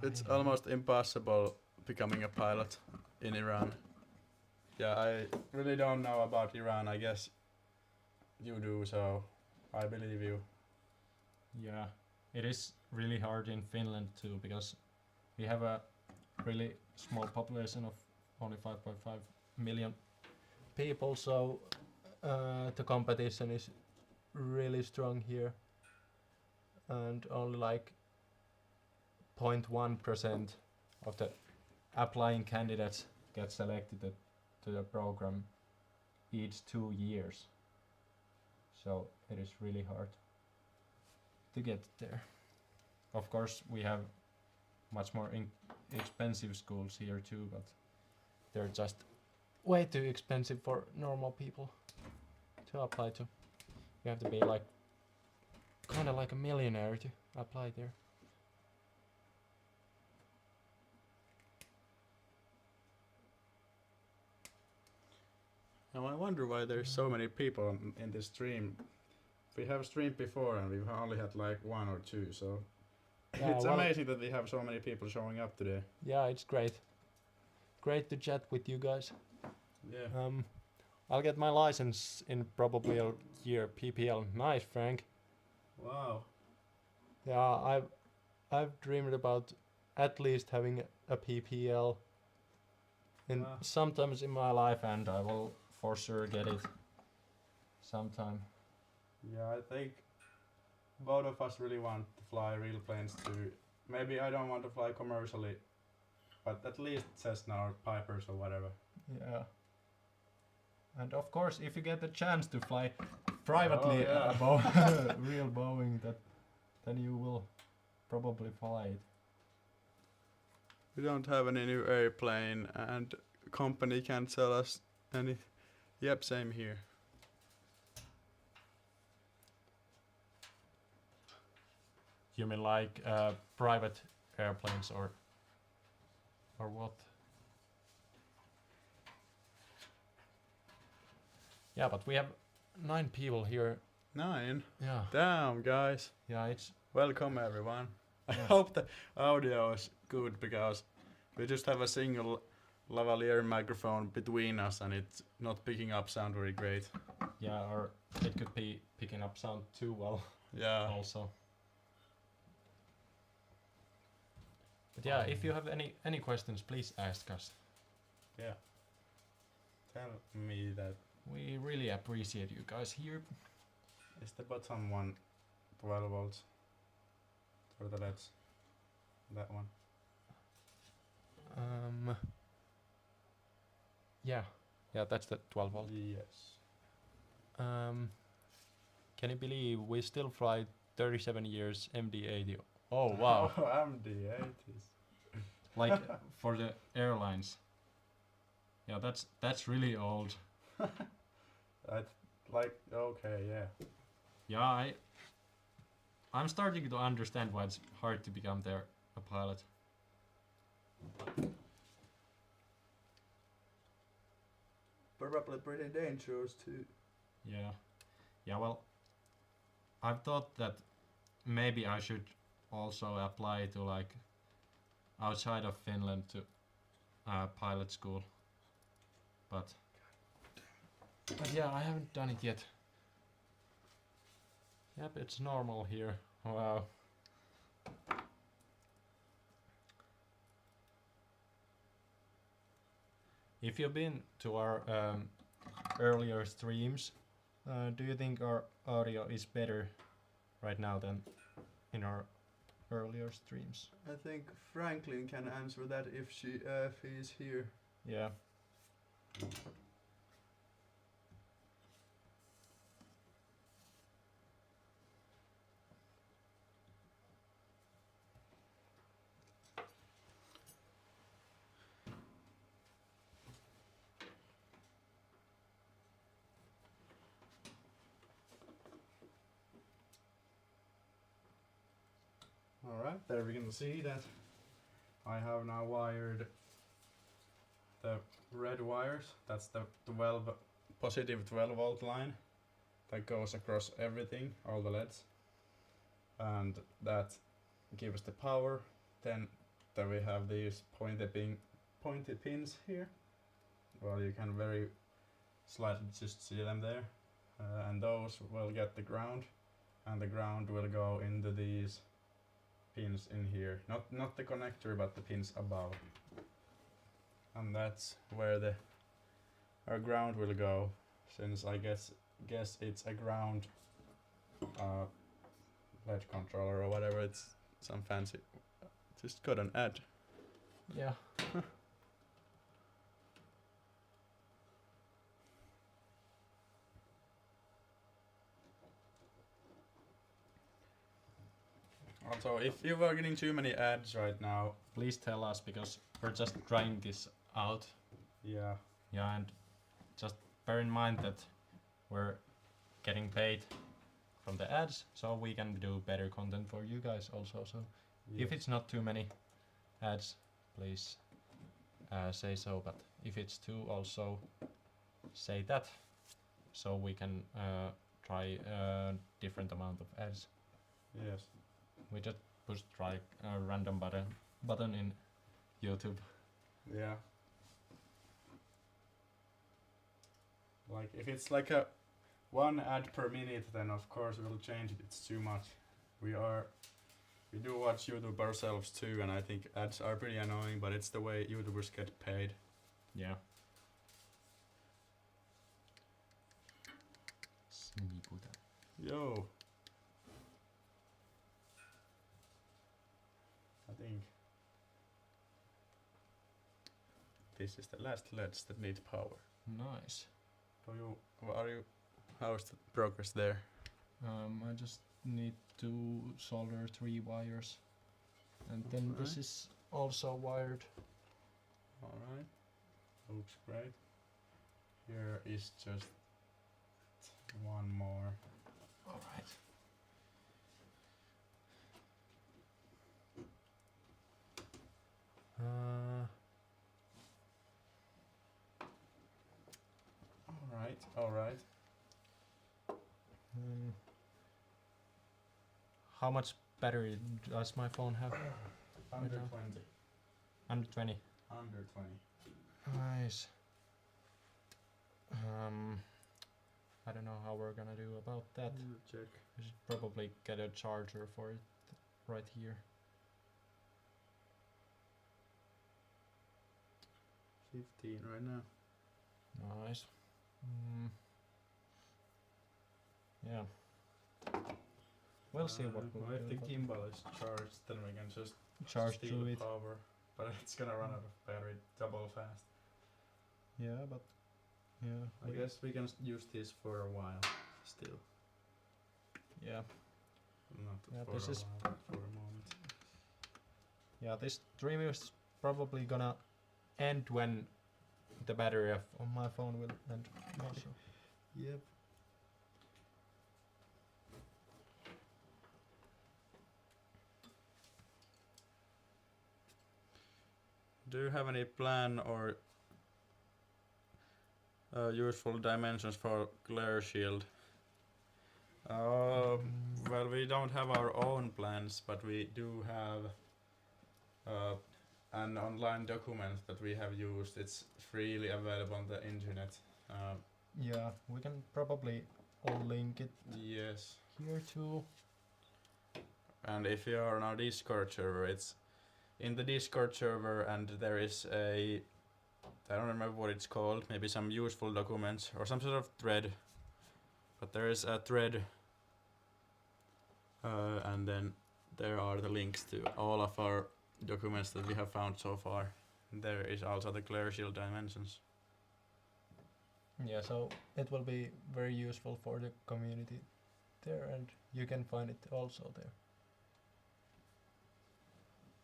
It's almost impossible becoming a pilot in Iran. Yeah, I really don't know about Iran. I guess you do, so I believe you. Yeah, it is really hard in Finland too because we have a really small population of only 5.5 million people, so the competition is really strong here, and only like 0.1% of the applying candidates get selected to the program each 2 years. So it is really hard to get there. Of course, we have much more expensive schools here too, but they're just way too expensive for normal people to apply to. You have to be like kind of like a millionaire to apply there. Now I wonder why there's so many people in this stream. We have streamed before and we've only had like 1 or 2, so yeah, it's amazing that we have so many people showing up today. Yeah, it's great. Great to chat with you guys. Yeah. I'll get my license in probably a year. PPL. Nice, Frank. Wow. Yeah, I've dreamed about at least having a PPL in sometimes in my life, and I will for sure get it sometime. Yeah, I think both of us really want to fly real planes too. Maybe I don't want to fly commercially, but at least Cessna or Pipers or whatever. Yeah. And of course, if you get the chance to fly privately above real Boeing, then you will probably fly it. We don't have any new airplane, and company can't sell us any. Yep, same here. You mean like private airplanes or what? Yeah, but we have 9 people here. 9? Yeah. Damn, guys. Yeah, it's... Welcome, everyone. I Yeah. hope the audio is good, because we just have a single lavalier microphone between us and it's not picking up sound very great. Yeah, or it could be picking up sound too well. Yeah. Also. But yeah, if you have any questions, please ask us. Yeah. Tell me that. We really appreciate you guys here. Is the bottom one 12 volts? For the LEDs? That one? Yeah, that's the 12 volt. Yes. Can you believe we still fly 37 years MD-80? Oh wow! MD-80s. Like for the airlines. Yeah, that's really old. Okay, yeah. Yeah, I'm starting to understand why it's hard to become a pilot. Probably pretty dangerous too. Yeah. Yeah, well, I've thought that maybe I should also apply to like outside of Finland to pilot school. But yeah, I haven't done it yet. Yep, it's normal here. Wow. If you've been to our earlier streams, do you think our audio is better right now than in our earlier streams? I think Franklin can answer that if he's here. Yeah. Alright, there we can see that I have now wired the red wires. That's the positive 12 volt line that goes across everything, all the LEDs, and that gives the power. Then we have these pointy pins here. Well, you can very slightly just see them there, and those will get the ground, and the ground will go into these pins in here, not the connector but the pins above, and that's where our ground will go, since I guess it's a ground LED controller or whatever. It's some fancy, just got an ad. Yeah. Also, if you are getting too many ads right now, Please tell us, because we're just trying this out. yeah, Yeah, and just bear in mind that we're getting paid from the ads, so we can do better content for you guys also. So if it's not too many ads, please say so. But if it's too, also say that, so we can try a different amount of ads. yes. We just push try a random button in YouTube. Yeah. Like if it's like a 1 ad per minute, then of course we'll change it. It's too much. We do watch YouTube ourselves too, and I think ads are pretty annoying, but it's the way YouTubers get paid. Yeah. Yo. I think this is the last LEDs that need power. Nice. How's the progress there? I just need to solder 3 wires, and then this is also wired. Alright, looks great. Here is just one more. Alright. Alright. How much battery does my phone have? 120. 120. 120. Nice. I don't know how we're gonna do about that. Check. We should probably get a charger for it right here. 15 right now. Nice. Yeah. We'll see what we'll if do. the gimbal is charged, then we can just Charge steal through the it. power. But it's gonna run out of battery double fast. Yeah, but yeah. I guess we can use this for a while still. Yeah. Not for this a is while, but for a moment. Yeah, this stream is probably gonna end when the battery of my phone will end also. Yep. Do you have any plan or useful dimensions for glare shield? Well, we don't have our own plans, but we do have an online document that we have used. It's freely available on the internet. Yeah, we can probably link it Yes. here too. And if you are on our Discord server, it's in the Discord server, and there is I don't remember what it's called, maybe some useful documents or some sort of thread. But there is a thread, and then there are the links to all of our documents that we have found so far. There is also the glare shield dimensions. Yeah, so it will be very useful for the community there, and you can find it also there.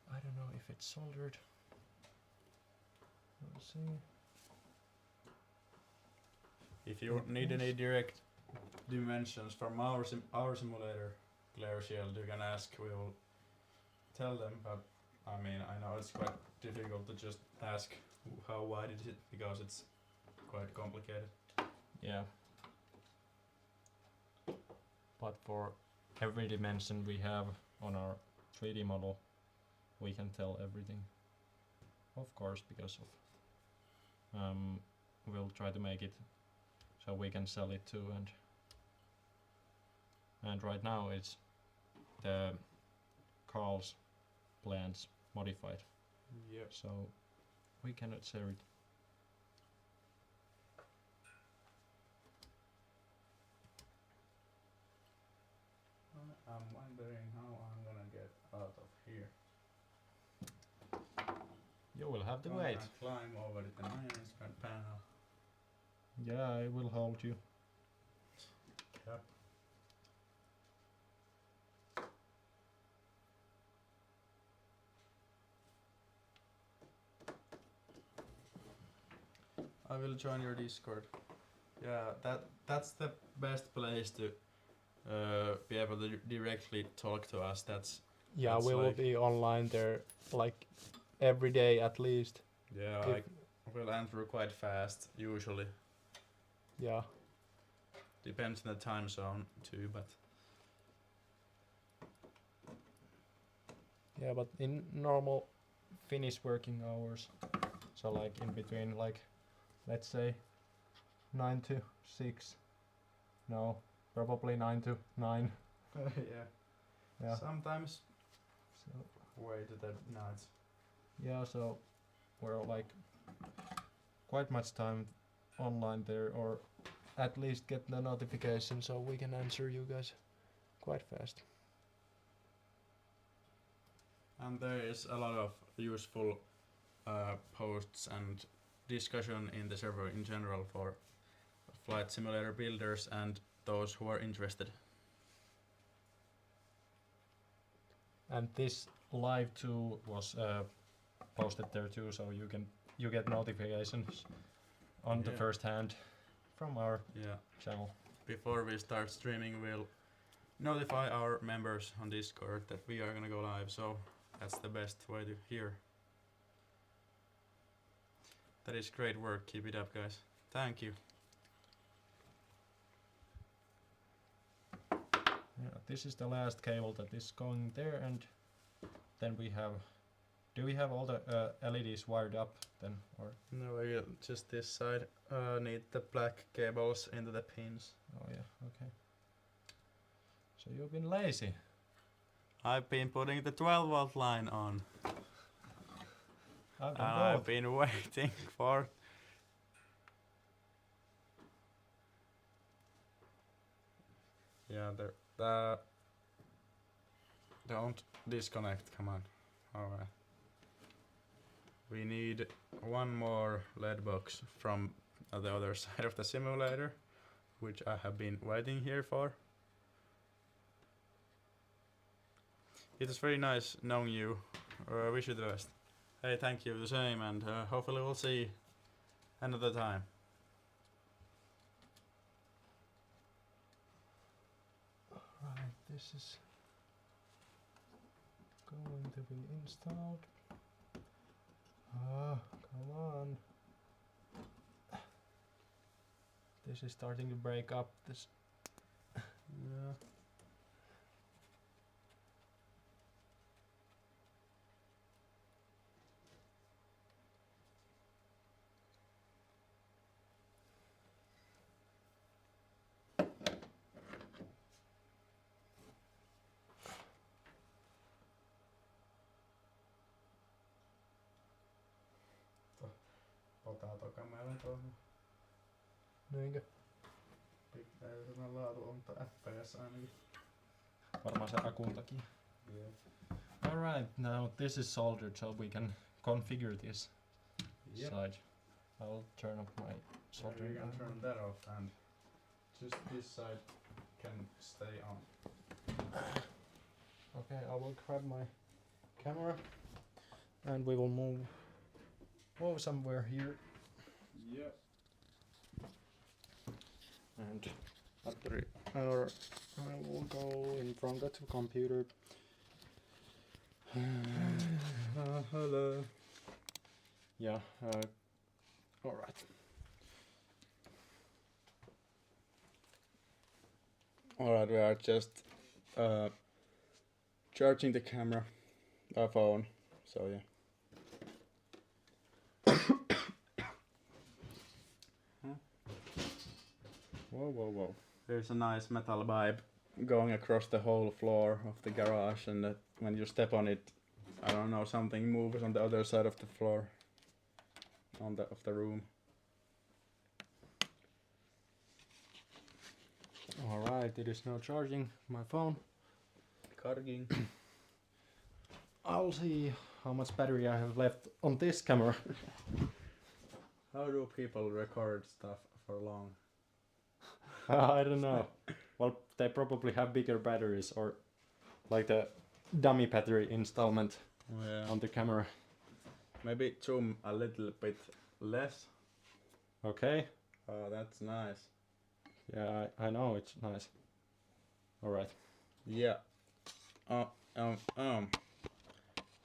I don't know if it's soldered. We'll see. If you need any direct dimensions from our simulator glare shield, you can ask. We will tell them. But I mean, I know it's quite difficult to just ask how wide is it, because it's quite complicated. Yeah. But for every dimension we have on our 3D model, we can tell everything. Of course, because of we'll try to make it so we can sell it too, and right now it's the Carl's plans modified. Yep. So we cannot share it. I'm wondering how I'm gonna get out of here. You will have to I'm wait. gonna climb over the management panel. Yeah, I will hold you. Yep. I will join your Discord. Yeah, that's the best place to be able to directly talk to us. That's We will be online there like every day at least. Yeah, I will answer quite fast usually. Yeah. Depends on the time zone too, but Yeah, but in normal Finnish working hours, so like in between, like let's say 9 to 6. No, probably 9 to 9. Yeah. Sometimes So way to the nights. yeah, so we're like quite much time online there, or at least get the notification so we can answer you guys quite fast. And there is a lot of useful posts and discussion in the server in general for flight simulator builders and those who are interested. And this live too was posted there too, so you get notifications on the first hand from our channel. Before we start streaming, we'll notify our members on Discord that we are gonna go live, so that's the best way to hear. That is great work. Keep it up, guys. Thank you. this is the last cable that is going there, and then we have. Do we have all the LEDs wired up then, or? No, just this side. Need the black cables into the pins. Oh yeah, okay. So you've been lazy. I've been putting the 12-volt line on. I've been waiting for. Yeah, there. Don't disconnect. Come on. All right. We need one more LED box from the other side of the simulator, which I have been waiting here for. It was very nice knowing you. Wish you the best. Hey, thank you, the same, and hopefully we'll see another time. Alright, this is going to be installed. Come on. This is starting to break up. This. Yeah. Potatokamera tuohon. Niinkö? Pitää laatu on FPS ainakin. Varmaan se akun takia. Yeah. Alright, now this is soldered so we can configure this side. I'll turn off my soldering. You can turn that off and just this side can stay on. Okay, I will grab my camera and we will move somewhere here. Yep. And Artturi, or I will go in front of the computer. Hello. Yeah, alright. Alright, we are just charging the camera, our phone, so yeah. Whoa. There's a nice metal pipe going across the whole floor of the garage, and when you step on it, I don't know, something moves on the other side of the floor, of the room. Alright, it is now charging my phone. Charging. I'll see how much battery I have left on this camera. How do people record stuff for long? I don't know. Well, they probably have bigger batteries or like the dummy battery installment on the camera. Maybe zoom a little bit less. Okay. Oh, that's nice. Yeah, I know it's nice. Alright. Yeah.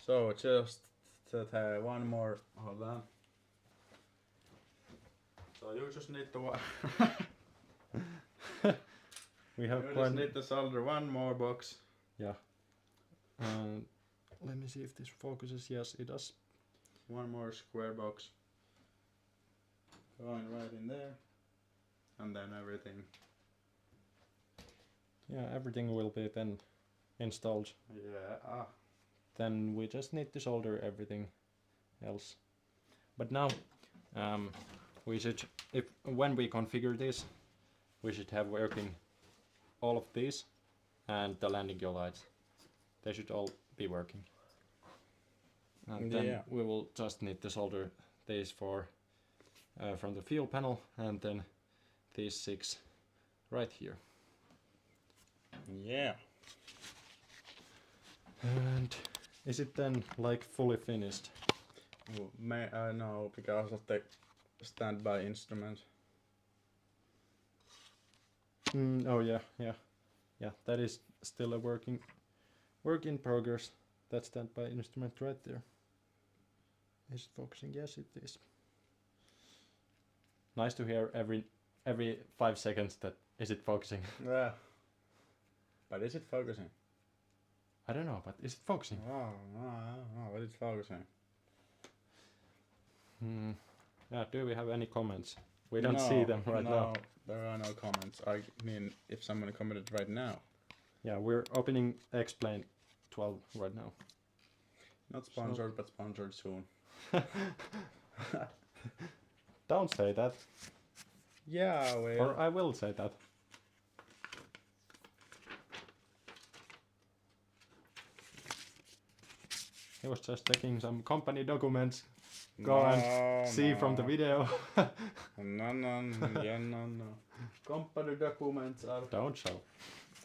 So just one more. Hold on. So you just need to. We have you just need to solder one more box. Yeah. Let me see if this focuses. Yes, it does. One more square box. Going right in there. And then everything. Yeah, everything will be then installed. Yeah. Then we just need to solder everything else. But now, we should, when we configure this, we should have working all of these and the landing gear lights. They should all be working. And then we will just need to solder these for from the fuel panel, and then these 6 right here. Yeah. And is it then like fully finished? No, because of the standby instrument. Oh yeah. That is still a work in progress. That standby instrument right there. Is it focusing? Yes, it is. Nice to hear every 5 seconds that is it focusing. Yeah. But is it focusing? I don't know, but is it focusing? Oh, no, but it's focusing. Yeah, do we have any comments? We don't see them right now. No, there are no comments. I mean, if someone commented right now. Yeah, we're opening Explain 12 right now. Not sponsored, but sponsored soon. Don't say that. Yeah, well. Or I will say that. He was just taking some company documents. Go and see from the video. No. Company documents are... Don't show.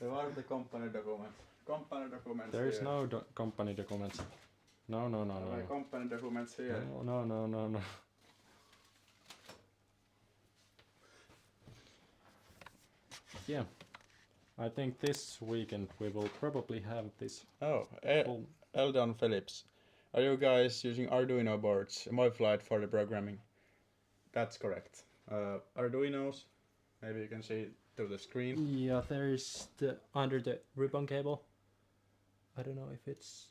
There are the company documents. Company documents There is here. no company documents. No. Company documents here. No. Yeah. I think this weekend we will probably have this. Oh, Eldon Phillips. Are you guys using Arduino boards, MobiFlight for the programming? That's correct. Arduinos, maybe you can see it to the screen. Yeah, there is under the ribbon cable. I don't know if it's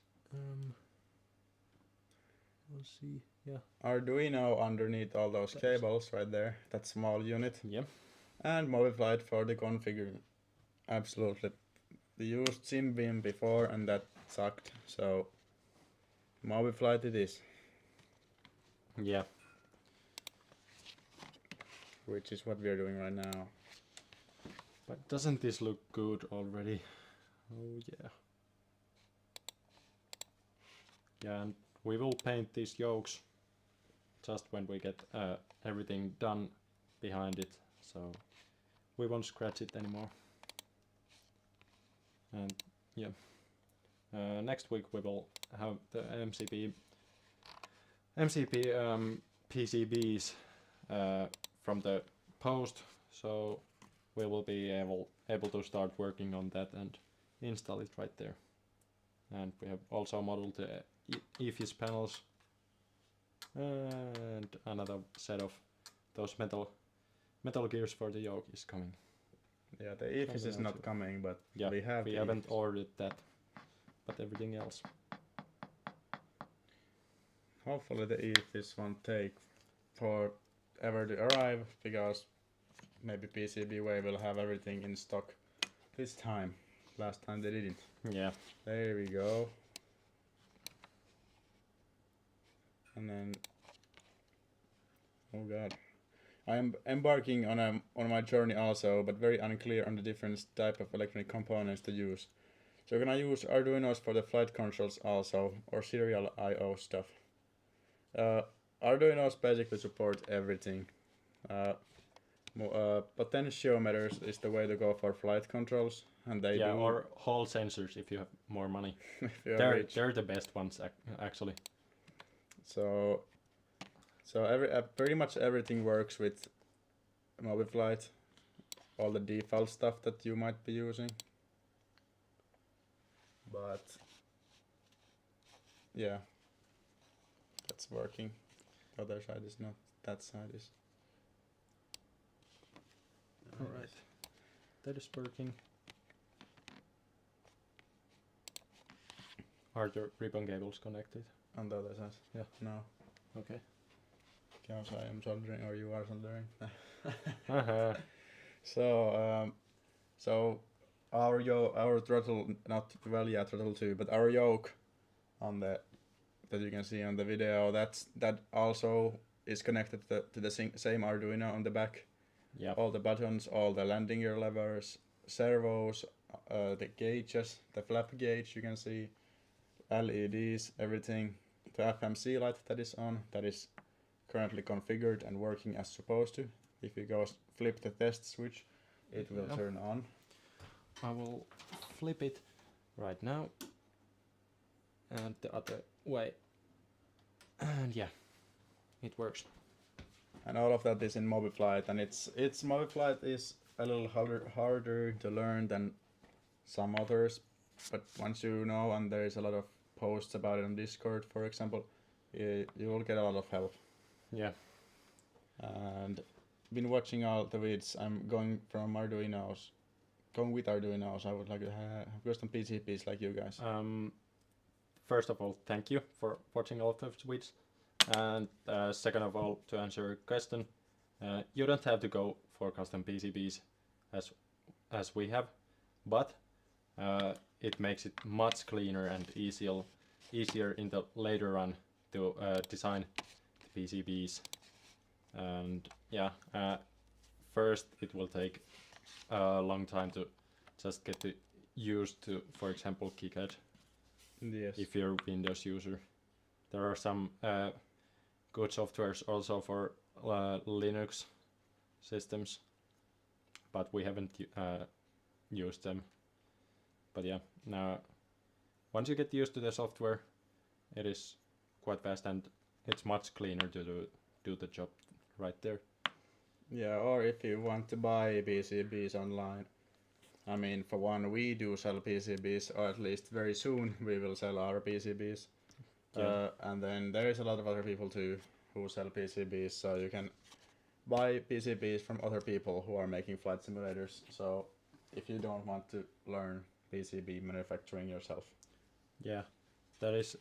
we'll see. Yeah. Arduino underneath all those cables right there. That small unit. Yeah. And MobiFlight for the configuring. Absolutely. We used SimBeam before and that sucked, so MobiFlight it is. Yeah. Which is what we are doing right now. But doesn't this look good already? Oh yeah. Yeah, and we will paint these yokes just when we get everything done behind it, so we won't scratch it anymore. And yeah, next week we will have the MCP PCBs from the post, so we will be able to start working on that and install it right there. And we have also modeled the EFIS panels and another set of those metal gears for the yoke is coming. Yeah, the EFIS is not coming, but yeah, we haven't ordered that, but everything else. Hopefully the EFIS won't take forever to arrive, because maybe PCBWay will have everything in stock this time. Last time they didn't. Yeah. There we go. And then, oh god, I am embarking on my journey also, but very unclear on the different type of electronic components to use. So can I use Arduinos for the flight controls also, or serial I/O stuff? Arduinos basically support everything. Potentiometers is the way to go for flight controls, and they do. Or Hall sensors if you have more money. They're the best ones actually. So pretty much everything works with MobiFlight. All the default stuff that you might be using. But yeah, that's working. The other side is not. That side is. Alright. That is working. Are the ribbon cables connected? On the other side? Yeah. No. Okay. Because I am soldering, or you are soldering. So our throttle, not throttle 2, but our yoke on that you can see on the video, that also is connected to the same Arduino on the back. Yeah. All the buttons, all the landing gear levers, servos, the gauges, the flap gauge you can see, LEDs, everything. The FMC light that is on, that is currently configured and working as supposed to. If you go flip the test switch, it will turn on. I will flip it right now and the other way, and yeah, it works. And all of that is in MobiFlight, and it's MobiFlight is a little harder to learn than some others, but once you know, and there is a lot of posts about it on Discord, for example, you will get a lot of help. Yeah. And been watching all the vids. I'm going from Arduinos going with Artturi now, so I would like to have custom PCBs like you guys. First of all, thank you for watching all of the tweets. And second of all, to answer your question, you don't have to go for custom PCBs as we have, but it makes it much cleaner and easier in the later run to design the PCBs. And yeah, first it will take a long time to just get used to, for example, KiCad. Yes. If you're a Windows user. There are some good softwares also for Linux systems, but we haven't used them. But yeah, now once you get used to the software, it is quite fast and it's much cleaner to do the job right there. Yeah, or if you want to buy PCBs online, I mean, for one, we do sell PCBs, or at least very soon we will sell our PCBs. Yeah. And then there is a lot of other people too who sell PCBs, so you can buy PCBs from other people who are making flight simulators. So if you don't want to learn PCB manufacturing yourself. Yeah, that is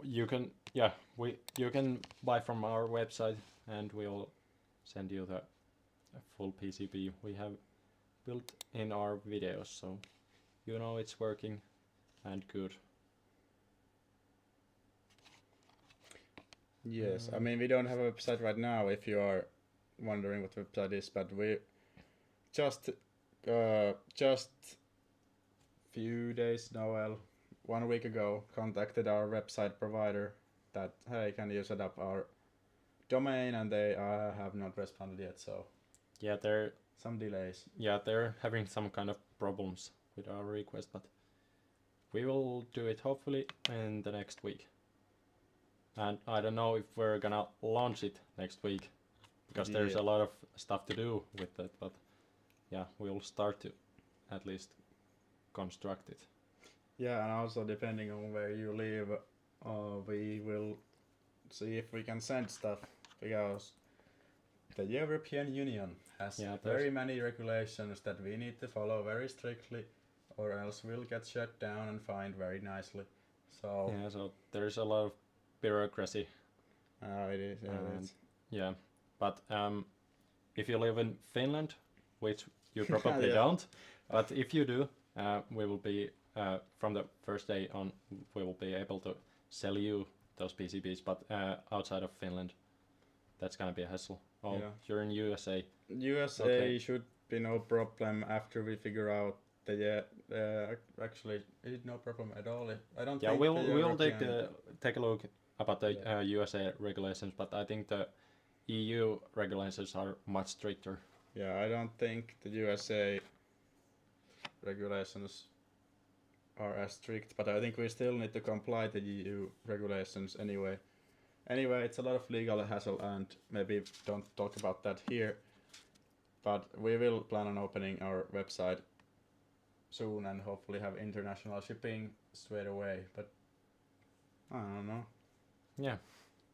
you can buy from our website and we'll send you the full PCB we have built in our videos, so you know it's working and good. Yes, I mean, we don't have a website right now if you are wondering what the website is, but we just few days, 1 week ago, contacted our website provider that, hey, can you set up our domain, and they have not responded yet, so yeah, there some delays. Yeah, they're having some kind of problems with our request, but we will do it hopefully in the next week. And I don't know if we're gonna launch it next week, because there's a lot of stuff to do with that, but yeah, we'll start to at least construct it. Yeah, and also depending on where you live, we will see if we can send stuff, because the European Union has very many regulations that we need to follow very strictly, or else we'll get shut down and fined very nicely. So yeah, so there's a lot of bureaucracy. It is. Yeah, it is. Yeah, but if you live in Finland, which you probably don't, but if you do, we will be from the first day on, we will be able to sell you those PCBs, but outside of Finland, that's gonna be a hassle. Oh, yeah. You're in USA. USA should be no problem after we figure out the actually it's no problem at all. I don't. Yeah, think we'll take a look about the USA regulations, but I think the EU regulations are much stricter. Yeah, I don't think the USA regulations are as strict, but I think we still need to comply to EU regulations anyway. Anyway, it's a lot of legal hassle, and maybe don't talk about that here. But we will plan on opening our website soon and hopefully have international shipping straight away. But I don't know. Yeah,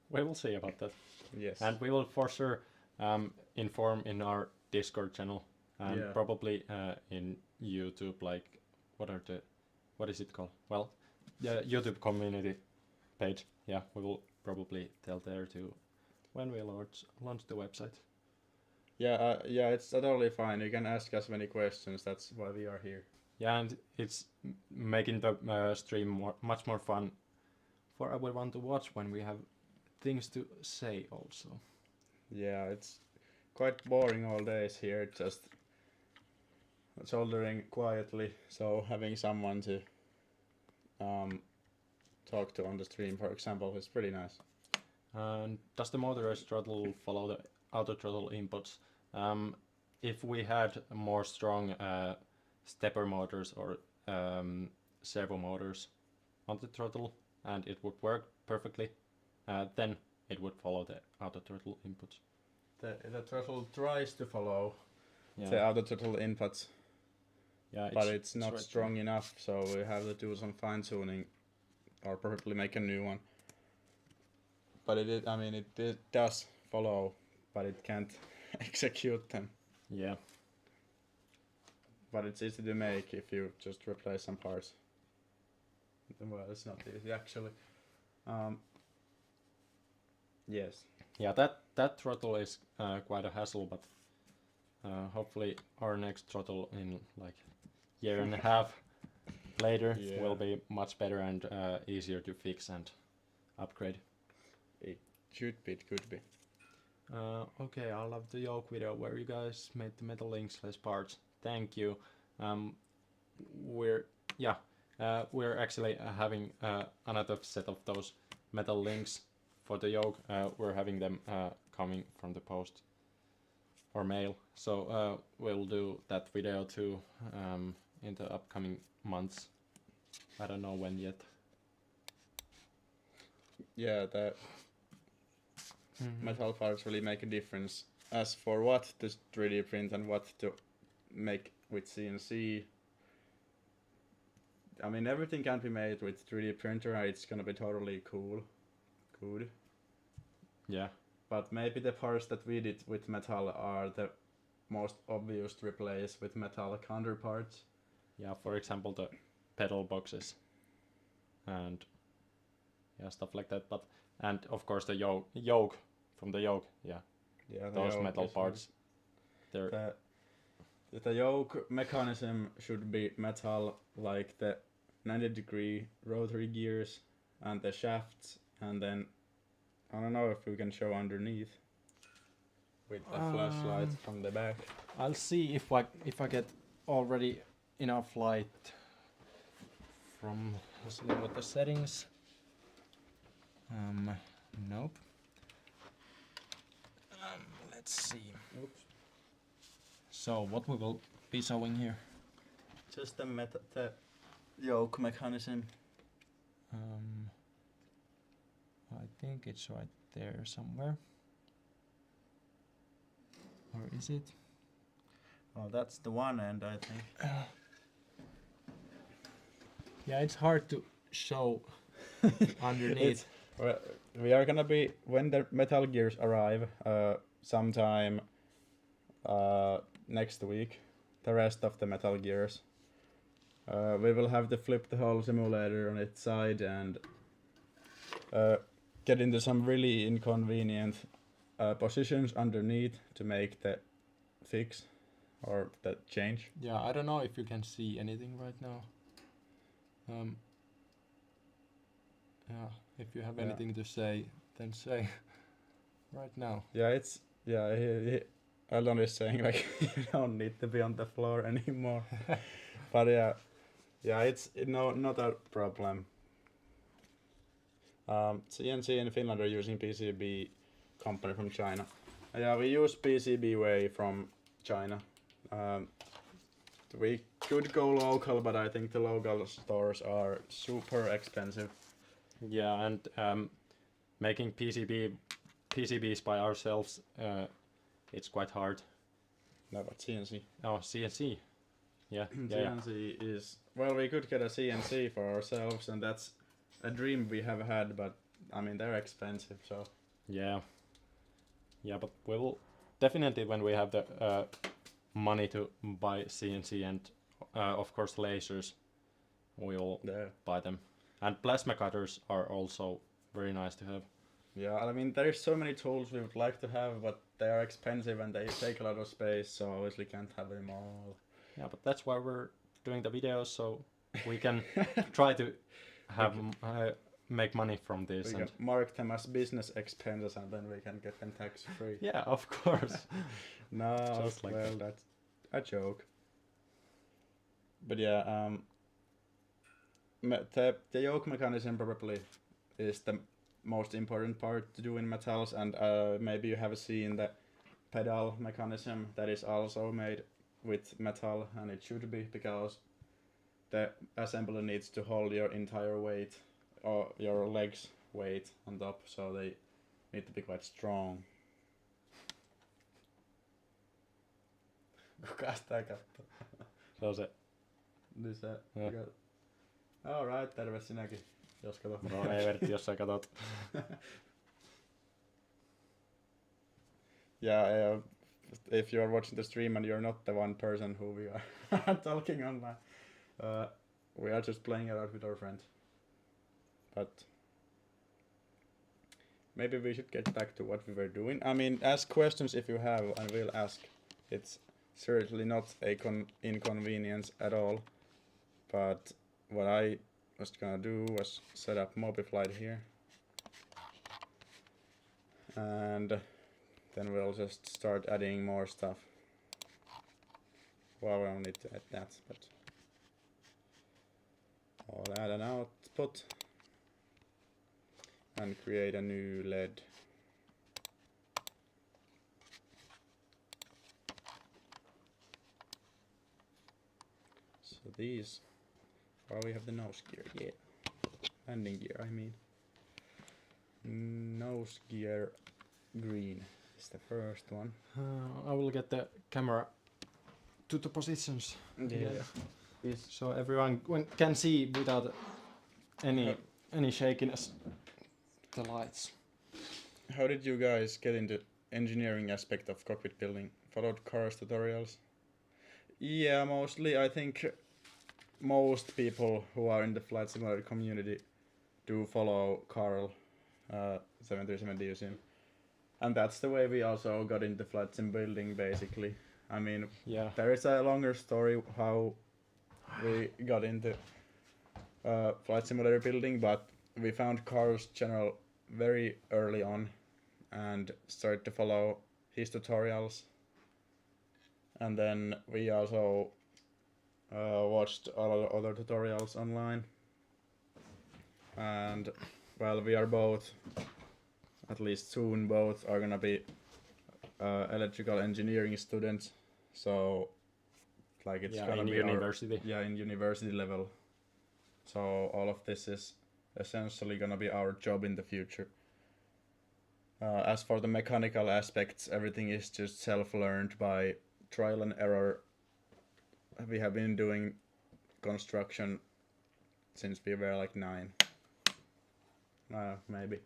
we will see about that. Yes. And we will for sure inform in our Discord channel and probably in YouTube. Like, what is it called? Well, the YouTube community page. Yeah, we will probably tell there too when we launch the website. Yeah, it's totally fine. You can ask us many questions. That's why we are here. Yeah, and it's making the stream much more fun for everyone to watch when we have things to say also. Yeah, it's quite boring all days here, just soldering quietly. So having someone to talk to on the stream, for example, is pretty nice. And does the motorized throttle follow the auto throttle inputs? If we had more strong stepper motors or servo motors on the throttle and it would work perfectly, then it would follow the auto throttle inputs. The throttle tries to follow the auto throttle inputs, but it's not strong enough, so we have to do some fine tuning or probably make a new one. But it does follow, but it can't execute them. Yeah. but it's easy to make if you just replace some parts. Well, it's not easy actually. Yes. Yeah, that throttle is quite a hassle, but hopefully our next throttle in like year and a half later will be much better and easier to fix and upgrade. It should be, it could be. Okay, I love the yoke video where you guys made the metal links less parts. Thank you. We're actually having another set of those metal links for the yoke. We're having them coming from the post or mail, so we'll do that video too in the upcoming months. I don't know when yet. Yeah, the metal parts really make a difference. As for what to 3D print and what to make with CNC, I mean everything can be made with 3D printer and it's gonna be totally cool. Good. Yeah. But maybe the parts that we did with metal are the most obvious to replace with metal counterparts. Yeah, for example the pedal boxes and stuff like that. But and of course the yoke from the yoke, those metal parts. The yoke mechanism should be metal, like the 90-degree rotary gears and the shafts, and then I don't know if we can show underneath with the flashlight from the back. I'll see if I get already enough light from listening with the settings. Nope. Let's see. Oops. So what we will be showing here? Just the yoke mechanism. I think it's right there somewhere. Or is it? Oh, that's the one end, I think. Yeah, it's hard to show underneath. Well, we are gonna be, when the metal gears arrive, sometime next week, the rest of the metal gears. We will have to flip the whole simulator on its side and get into some really inconvenient positions underneath to make the fix or the change. Yeah, I don't know if you can see anything right now. Yeah, if you have anything to say, then say right now. Yeah, Eldon is saying like you don't need to be on the floor anymore. But it's not a problem. CNC in Finland are using PCB company from China. Yeah, we use PCB way from China. We could go local, but I think the local stores are super expensive. Yeah, and making PCBs by ourselves, it's quite hard. No, but CNC. Oh, CNC. Yeah. CNC is, well, we could get a CNC for ourselves, and that's a dream we have had, but I mean they're expensive, so. Yeah, but we will definitely, when we have the money to buy CNC and of course lasers, we'll buy them. And plasma cutters are also very nice to have. Yeah, I mean there's so many tools we would like to have, but they are expensive and they take a lot of space, so obviously can't have them all. Yeah, but that's why we're doing the videos, so we can try to have make money from this. We can mark them as business expenses and then we can get them tax free. Yeah, of course. No, just like well, that's a joke. But yeah, the yoke mechanism probably is the most important part to do in metals, and maybe you have seen the pedal mechanism that is also made with metal, and it should be, because the assembly needs to hold your entire weight or your legs weight on top, so they need to be quite strong. Kuka sitä kattoo? Se on se. Niin se. Alright, terve sinäkin, jos katot. No Evertti, jos sä katot. Yeah, if you are watching the stream and you're not the one person who we are talking online, we are just playing it out with our friend. But maybe we should get back to what we were doing. I mean, ask questions if you have, and we'll ask. It's certainly not a inconvenience at all. But what I was gonna do was set up Mobiflight here. And then we'll just start adding more stuff. Well, we don't need to add that, but I'll add an output and create a new LED. So these, we have the nose gear, yeah. Landing gear, I mean. Nose gear green is the first one. I will get the camera to the positions. Yeah. So everyone can see without any shakiness the lights. How did you guys get into engineering aspect of cockpit building? Followed cars tutorials? Yeah, mostly. I think most people who are in the flight simulator community do follow Carl 737 DUSIM. And that's the way we also got into flight sim building, basically. I mean, there is a longer story how we got into flight simulator building, but we found Carl's channel very early on and started to follow his tutorials. And then we also watched a lot of other tutorials online. And well, we are both, at least soon, both are gonna be electrical engineering students. So, like, it's gonna in be university. in university level. So all of this is essentially gonna be our job in the future. As for the mechanical aspects, everything is just self-learned by trial and error. We have been doing construction since we were like 9. Maybe.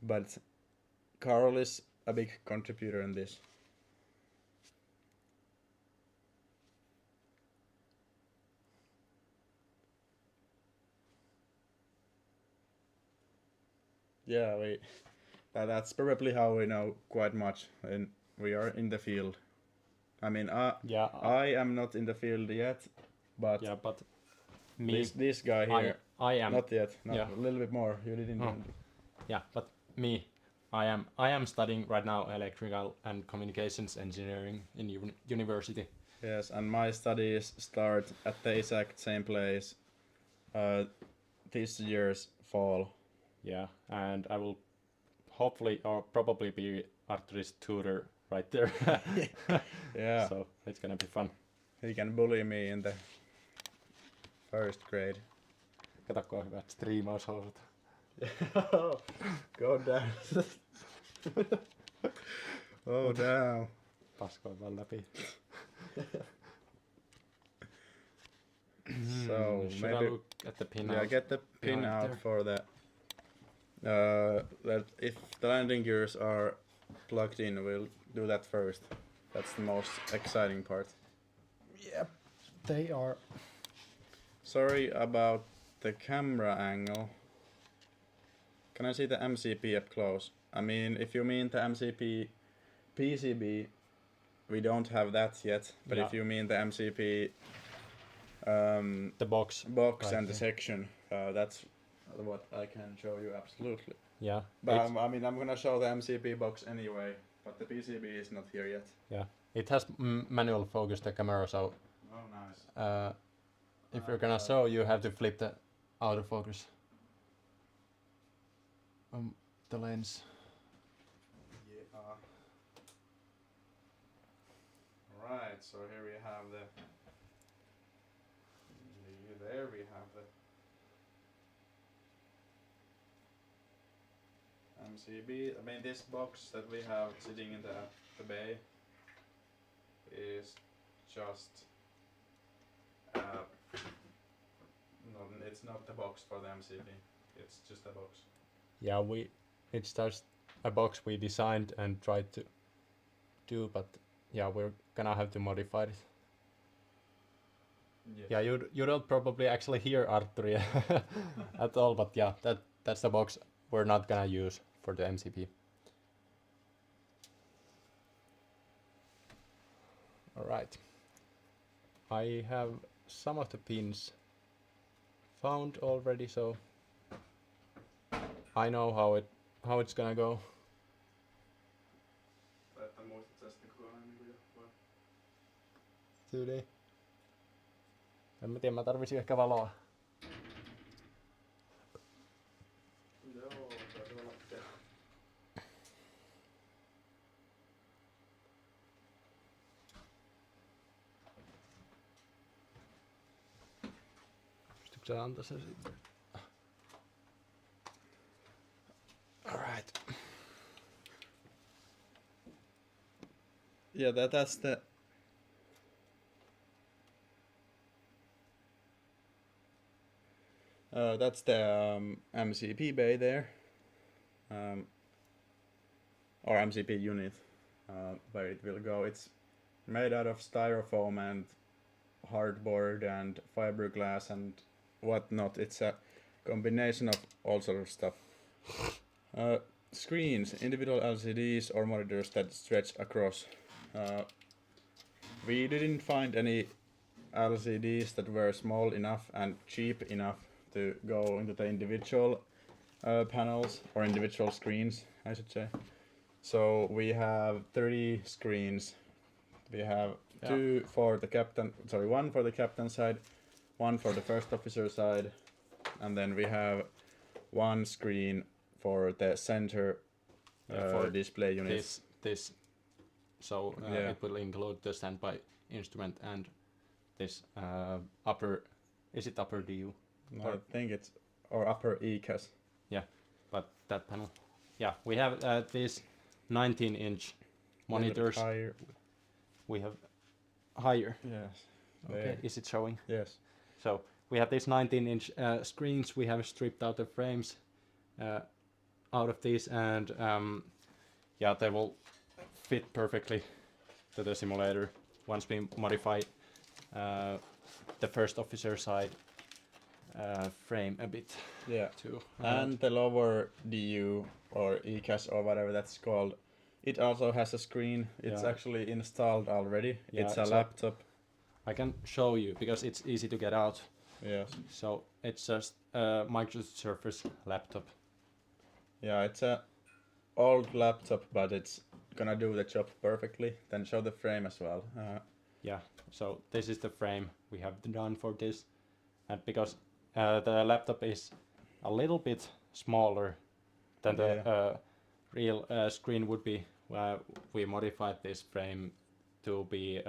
But Carl is a big contributor in this. Yeah, that's probably how we know quite much, and we are in the field. I mean, I am not in the field yet, but me, this guy here, I am not yet. A little bit more. You didn't. Yeah, but me, I am studying right now electrical and communications engineering in university. Yes, and my studies start at the exact same place this year's fall. Yeah, and I will hopefully or probably be Artturi's tutor right there. Yeah. So it's gonna be fun. He can bully me in the first grade. Kato hyvät striimaushousut. Go down. Oh down. Paskoin vaan läpi. So should maybe I look at the pin out? get the pin out there for the if the landing gears are plugged in, we'll do that first. That's the most exciting part. Yep, they are. Sorry about the camera angle. Can I see the MCP up close? I mean, if you mean the MCP PCB, we don't have that yet. But if you mean the MCP the box right and the section, that's what I can show you absolutely. Yeah. But I mean, I'm gonna show the MCP box anyway, but the PCB is not here yet. Yeah. It has manual focus the camera, so. Oh, nice. If you're gonna show, you have to flip the autofocus. The lens. Yeah. Right. So here we have the. There we have the MCB. I mean, this box that we have sitting in the bay is just it's not the box for the MCB. It's just a box. Yeah, it's just a box we designed and tried to do, but yeah, we're gonna have to modify it. Yes. Yeah, you don't probably actually hear Artturi at all, but yeah, that's the box we're not gonna use for the MCP. All right. I have some of the pins found already, so I know how it's gonna go. Tyyli. En mä tiedä, mä tarvisin ehkä valoa. Joo, täytyy olla Pystytkö sä antaa sen sitten? Alright. Yeah, that's the MCP bay there, or MCP unit, where it will go. It's made out of styrofoam and hardboard and fiberglass and whatnot. It's a combination of all sorts of stuff. Screens, individual LCDs or monitors that stretch across. We didn't find any LCDs that were small enough and cheap enough to go into the individual panels or individual screens, I should say. So we have 30 screens. We have one for the captain side, one for the first officer side, and then we have one screen for the center for display unit. So it will include the standby instrument and this upper. Is it upper DU? No, I think it's or upper ECAS. Yeah, but that panel. Yeah, we have these 19-inch monitors. Higher. We have higher. Yes. Okay. There. Is it showing? Yes. So we have these 19-inch screens. We have stripped out the frames out of these, and yeah, they will fit perfectly to the simulator once we modify the first officer side frame a bit. Yeah. Too. And the lower DU or ECAS or whatever that's called, it also has a screen. It's actually installed already. Yeah, it's a laptop. I can show you because it's easy to get out. Yes. So it's just a Microsoft Surface laptop. Yeah, it's a old laptop, but it's gonna do the job perfectly. Then show the frame as well. Yeah, so this is the frame we have done for this, and because the laptop is a little bit smaller than the real screen would be, we modified this frame to be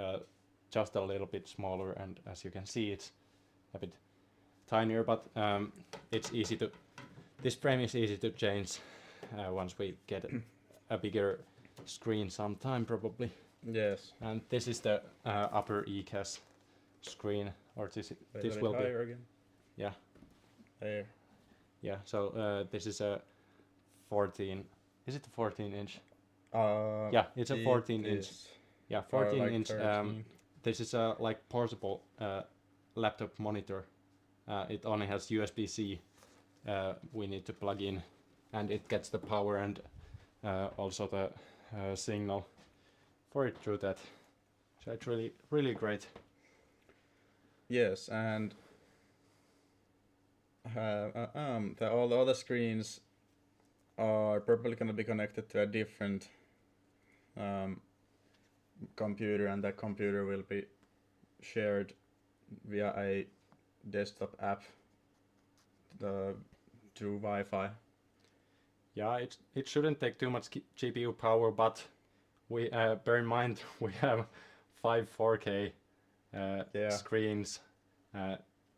just a little bit smaller, and as you can see, it's a bit tinier, but it's easy to. This frame is easy to change once we get a bigger screen sometime probably. Yes. And this is the upper ECAS screen, or this will be higher again. Yeah. There. Yeah. So this is a 14. Is it a 14-inch? Yeah, it's a 14-inch. Yeah, 14-inch. This is a like portable laptop monitor. It only has USB-C. We need to plug in, and it gets the power and also the signal for it through that. So it's really great. Yes, and all the other screens are probably going to be connected to a different computer, and that computer will be shared via a desktop app through Wi-Fi. Yeah, it shouldn't take too much GPU power, but we bear in mind we have 5 4K screens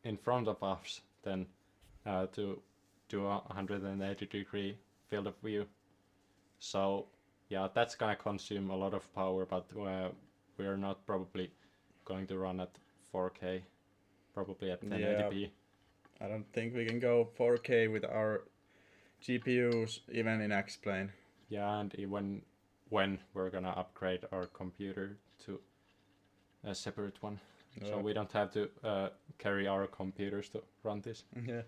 in front of us, then to do a 180-degree field of view. So yeah, that's gonna consume a lot of power, but we are not probably going to run at 4K, probably at 1080p. I don't think we can go 4K with our GPUs even in X-Plane. Yeah, and even when we're gonna upgrade our computer to a separate one. Yeah. So we don't have to carry our computers to run this. Yeah.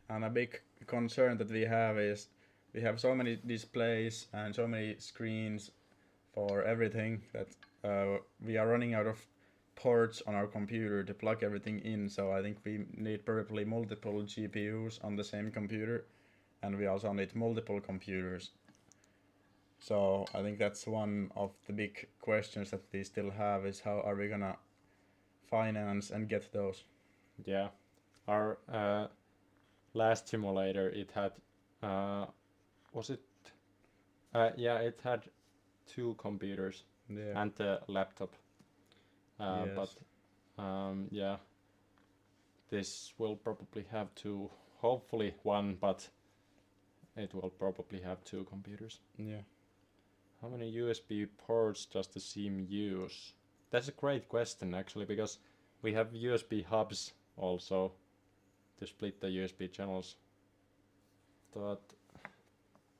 And a big concern that we have is we have so many displays and so many screens for everything that we are running out of ports on our computer to plug everything in. So I think we need probably multiple GPUs on the same computer, and we also need multiple computers. So I think that's one of the big questions that we still have is how are we gonna finance and get those? Yeah, our last simulator, it had was it? Yeah, it had 2 computers and a laptop. Yes. But yeah, this will probably have 2, hopefully 1, but it will probably have 2 computers. Yeah. How many USB ports does the sim use? That's a great question actually, because we have USB hubs also to split the USB channels. But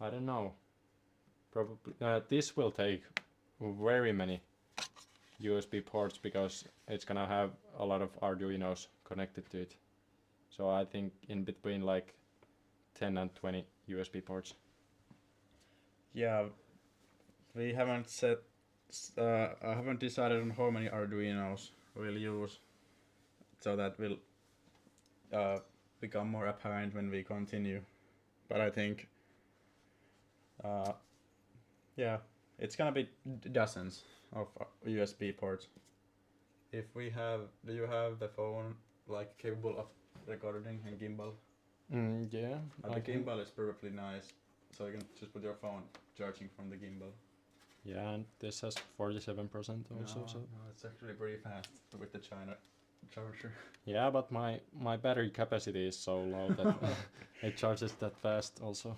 I don't know. Probably this will take very many USB ports because it's gonna have a lot of Arduinos connected to it. So I think in between like 10 and 20 USB ports. Yeah, we haven't set. I haven't decided on how many Arduinos we'll use, so that will become more apparent when we continue. But I think, yeah, it's gonna be dozens of USB ports. If we have, do you have the phone like capable of recording and gimbal? Yeah. The gimbal is probably nice, so you can just put your phone charging from the gimbal. Yeah, and this has 47% also. So it's actually pretty fast with the China charger. Yeah, but my battery capacity is so low that it charges that fast also.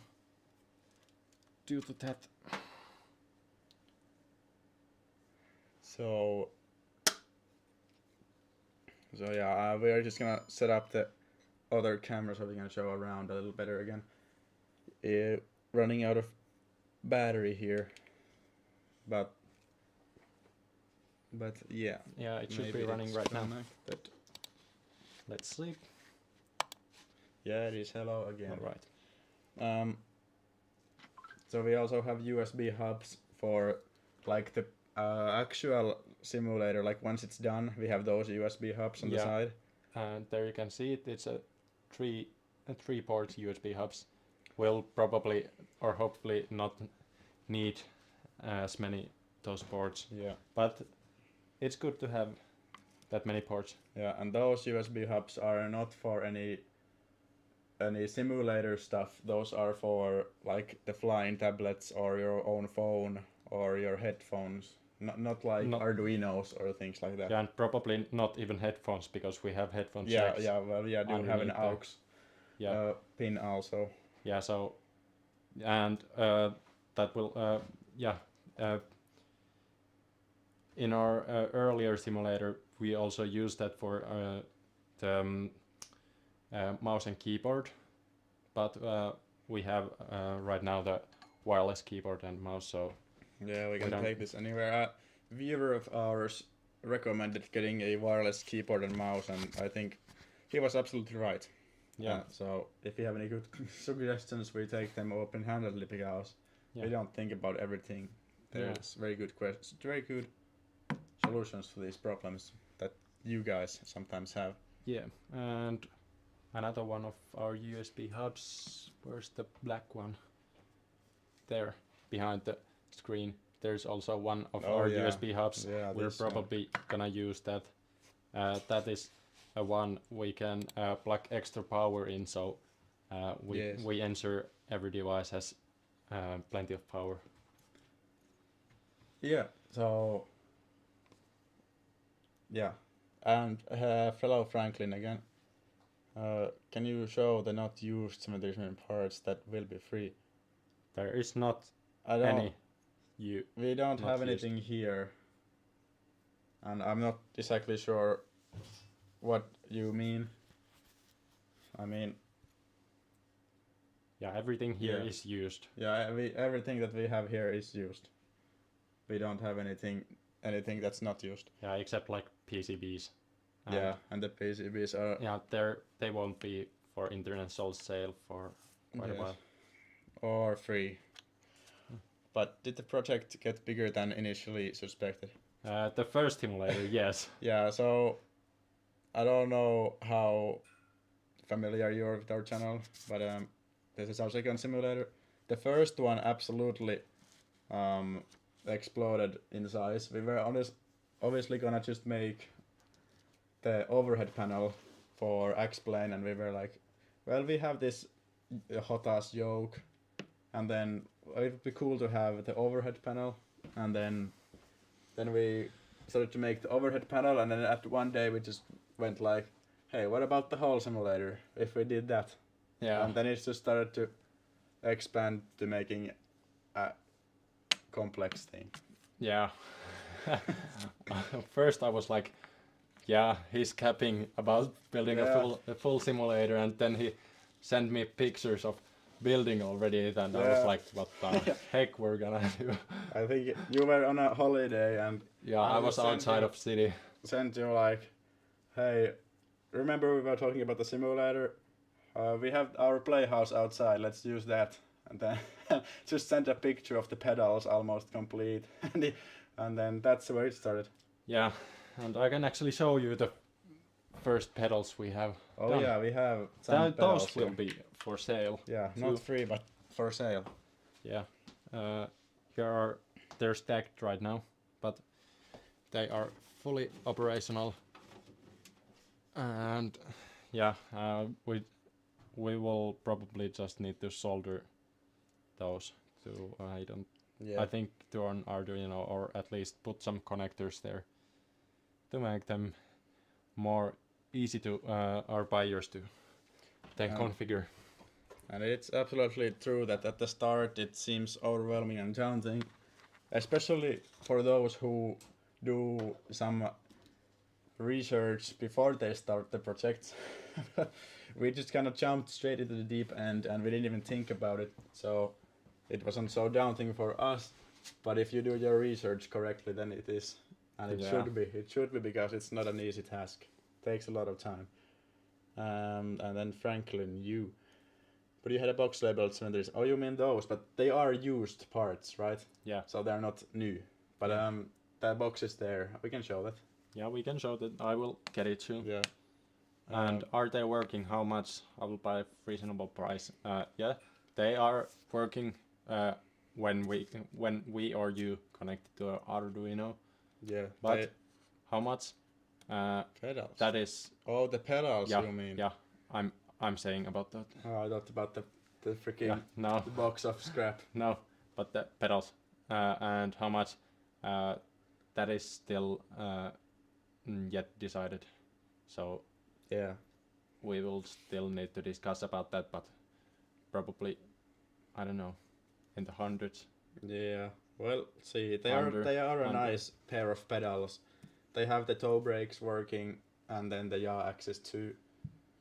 Due to that. So yeah, we are just gonna set up the other camera so we can show around a little better again. Running out of battery here, but yeah. Yeah, it should be running right now. Let's see. Yeah, it is. Hello again. All right. So we also have USB hubs for like the actual simulator. Like once it's done, we have those USB hubs on the side. And there you can see it. It's a 3-port USB hubs. We'll probably or hopefully not need as many those ports. Yeah. But it's good to have that many ports. Yeah, and those USB hubs are not for any simulator stuff. Those are for like the flying tablets or your own phone or your headphones. Not like Arduinos or things like that. Yeah, and probably not even headphones because we have headphone jacks. Yeah, well, yeah, do have an aux pin also. Yeah, so and that will in our earlier simulator we also used that for the mouse and keyboard, but we have right now the wireless keyboard and mouse, so yeah, we can take this anywhere. A viewer of ours recommended getting a wireless keyboard and mouse, and I think he was absolutely right. Yeah. So if you have any good suggestions, we take them open-handedly because we don't think about everything. There's very good questions, very good solutions to these problems that you guys sometimes have. Yeah, and another one of our USB hubs. Where's the black one? There, behind the screen. There's also one of our USB hubs. Yeah, we're probably gonna use that. That is a one we can plug extra power in, so we ensure every device has plenty of power. Yeah. So. Yeah, and fellow Franklin again. Can you show the not used 737 parts that will be free? There is not any. We don't have anything here, and I'm not exactly sure what you mean. I mean, yeah, everything here is used. Yeah, everything that we have here is used. we don't have anything that's not used. Yeah, except like PCBs. And the PCBs are... Yeah, they won't be for international sale for quite a while. Or free. But did the project get bigger than initially suspected? The first simulator, yes. Yeah, so I don't know how familiar you are with our channel, but this is our second simulator. The first one absolutely exploded in size. We were obviously gonna just make the overhead panel for X-Plane, and we were like, well, we have this hot ass yoke, and then it would be cool to have the overhead panel, and then we started to make the overhead panel, and then at one day we just went like, hey, what about the whole simulator if we did that? Yeah. And then it just started to expand to making a complex thing. Yeah. First I was like, yeah, he's capping about building a full simulator, and then he sent me pictures of building already, and I was like, what the heck we're gonna do? I think you were on a holiday, and I was outside of city. Sent you like, hey, remember we were talking about the simulator? We have our playhouse outside, let's use that. And then just sent a picture of the pedals almost complete, and then that's where it started. Yeah, and I can actually show you the first pedals we have. Oh done. Yeah, we have some pedals. Those will be for sale. Yeah, not free, but for sale. Yeah, they're stacked right now, but they are fully operational. And yeah, we will probably just need to solder those to I think to an Arduino, or at least put some connectors there to make them more easy to our buyers to then configure. And it's absolutely true that at the start it seems overwhelming and daunting, especially for those who do some research before they start the project. We just kind of jumped straight into the deep end, and we didn't even think about it, so it wasn't so daunting for us. But if you do your research correctly, then it is, and it should be, because it's not an easy task. It takes a lot of time. And then Franklin, but you had a box labeled 73. Oh, you mean those? But they are used parts, right? Yeah. So they're not new. But that box is there. We can show that. Yeah, we can show that. I will get it too. Yeah. And are they working? How much? I will buy reasonable price. Yeah, they are working when we or you connect to Arduino. Yeah. But how much? Pedals. That is. Oh, the pedals. Yeah, you mean? Yeah, I'm saying about that. Oh, I thought about the freaking the box of scrap. No, but the pedals. And how much? That is still yet decided. So. Yeah. We will still need to discuss about that, but probably, I don't know, in the hundreds. Yeah. Well, see, they are a nice pair of pedals. They have the toe brakes working, and then the yaw axis too.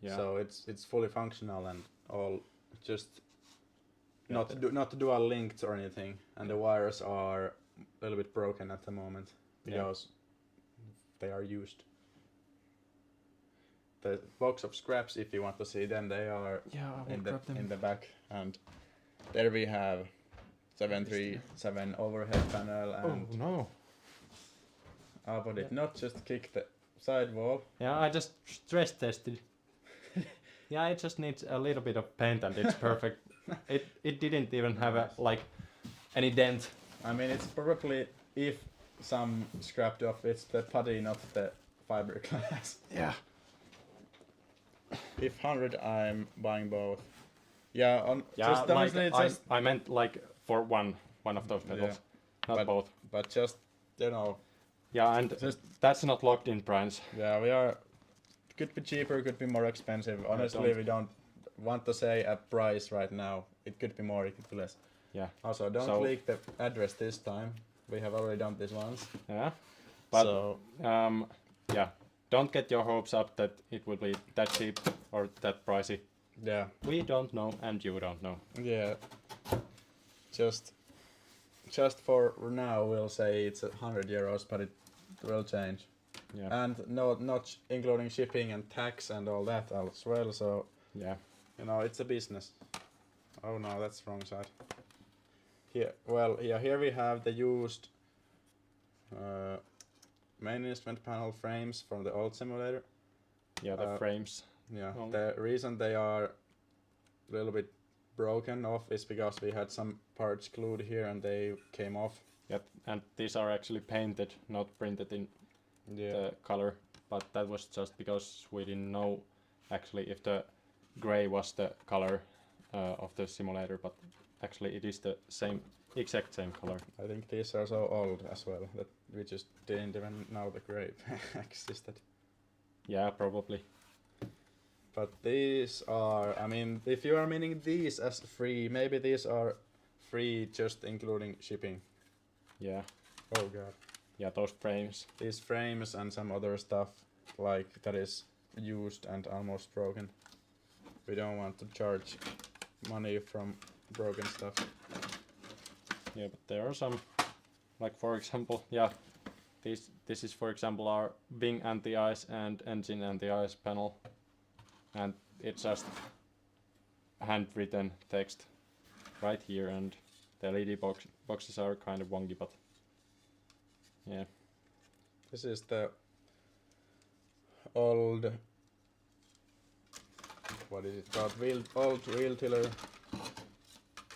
Yeah. So it's fully functional and all. Just not dual linked or anything, and the wires are a little bit broken at the moment because they are used. The box of scraps, if you want to see them, they are in the back, and there we have 737 overhead panel, and oh no, Aapo did not just kick the sidewall. Yeah, I just stress tested. Yeah, it just needs a little bit of paint and it's perfect. It didn't even have any dent. I mean, it's probably, if some scrapped off, it's the putty, not the fiberglass. Yeah. If 100, I'm buying both. Yeah, just honestly, I meant like for one of those pedals, not both. But just, Yeah, and that's not locked in price. Yeah, we are. Could be cheaper, could be more expensive. Honestly, we don't want to say a price right now. It could be more, it could be less. Yeah. Also, don't leak the address this time. We have already done this once. Yeah. But yeah, don't get your hopes up that it will be that cheap or that pricey. Yeah. We don't know, and you don't know. Yeah. Just just for now, we'll say it's 100 euros, but it will change. Yeah. And not including shipping and tax and all that as well. So yeah, you know, it's a business. Oh no, that's wrong side. Here, well, yeah, here we have the used main instrument panel frames from the old simulator. Yeah, the frames. Yeah, Oh. the reason they are a little bit broken off is because we had some parts glued here and they came off. Yep, and these are actually painted, not printed in the color, but that was just because we didn't know actually if the gray was the color of the simulator, but actually it is the exact same color. I think these are so old as well that we just didn't even know the gray existed. Yeah, probably. But these are, I mean, if you are meaning these as free, maybe these are free just including shipping. Yeah. Oh god. Yeah, those frames. These frames and some other stuff like that is used and almost broken. We don't want to charge money from broken stuff. Yeah, but there are some, like for example, yeah, this is for example our wing anti-ice and engine anti-ice panel, and it's just handwritten text right here, and the LED boxes are kind of wonky, but yeah. This is the old, what is it called, old wheel tiller.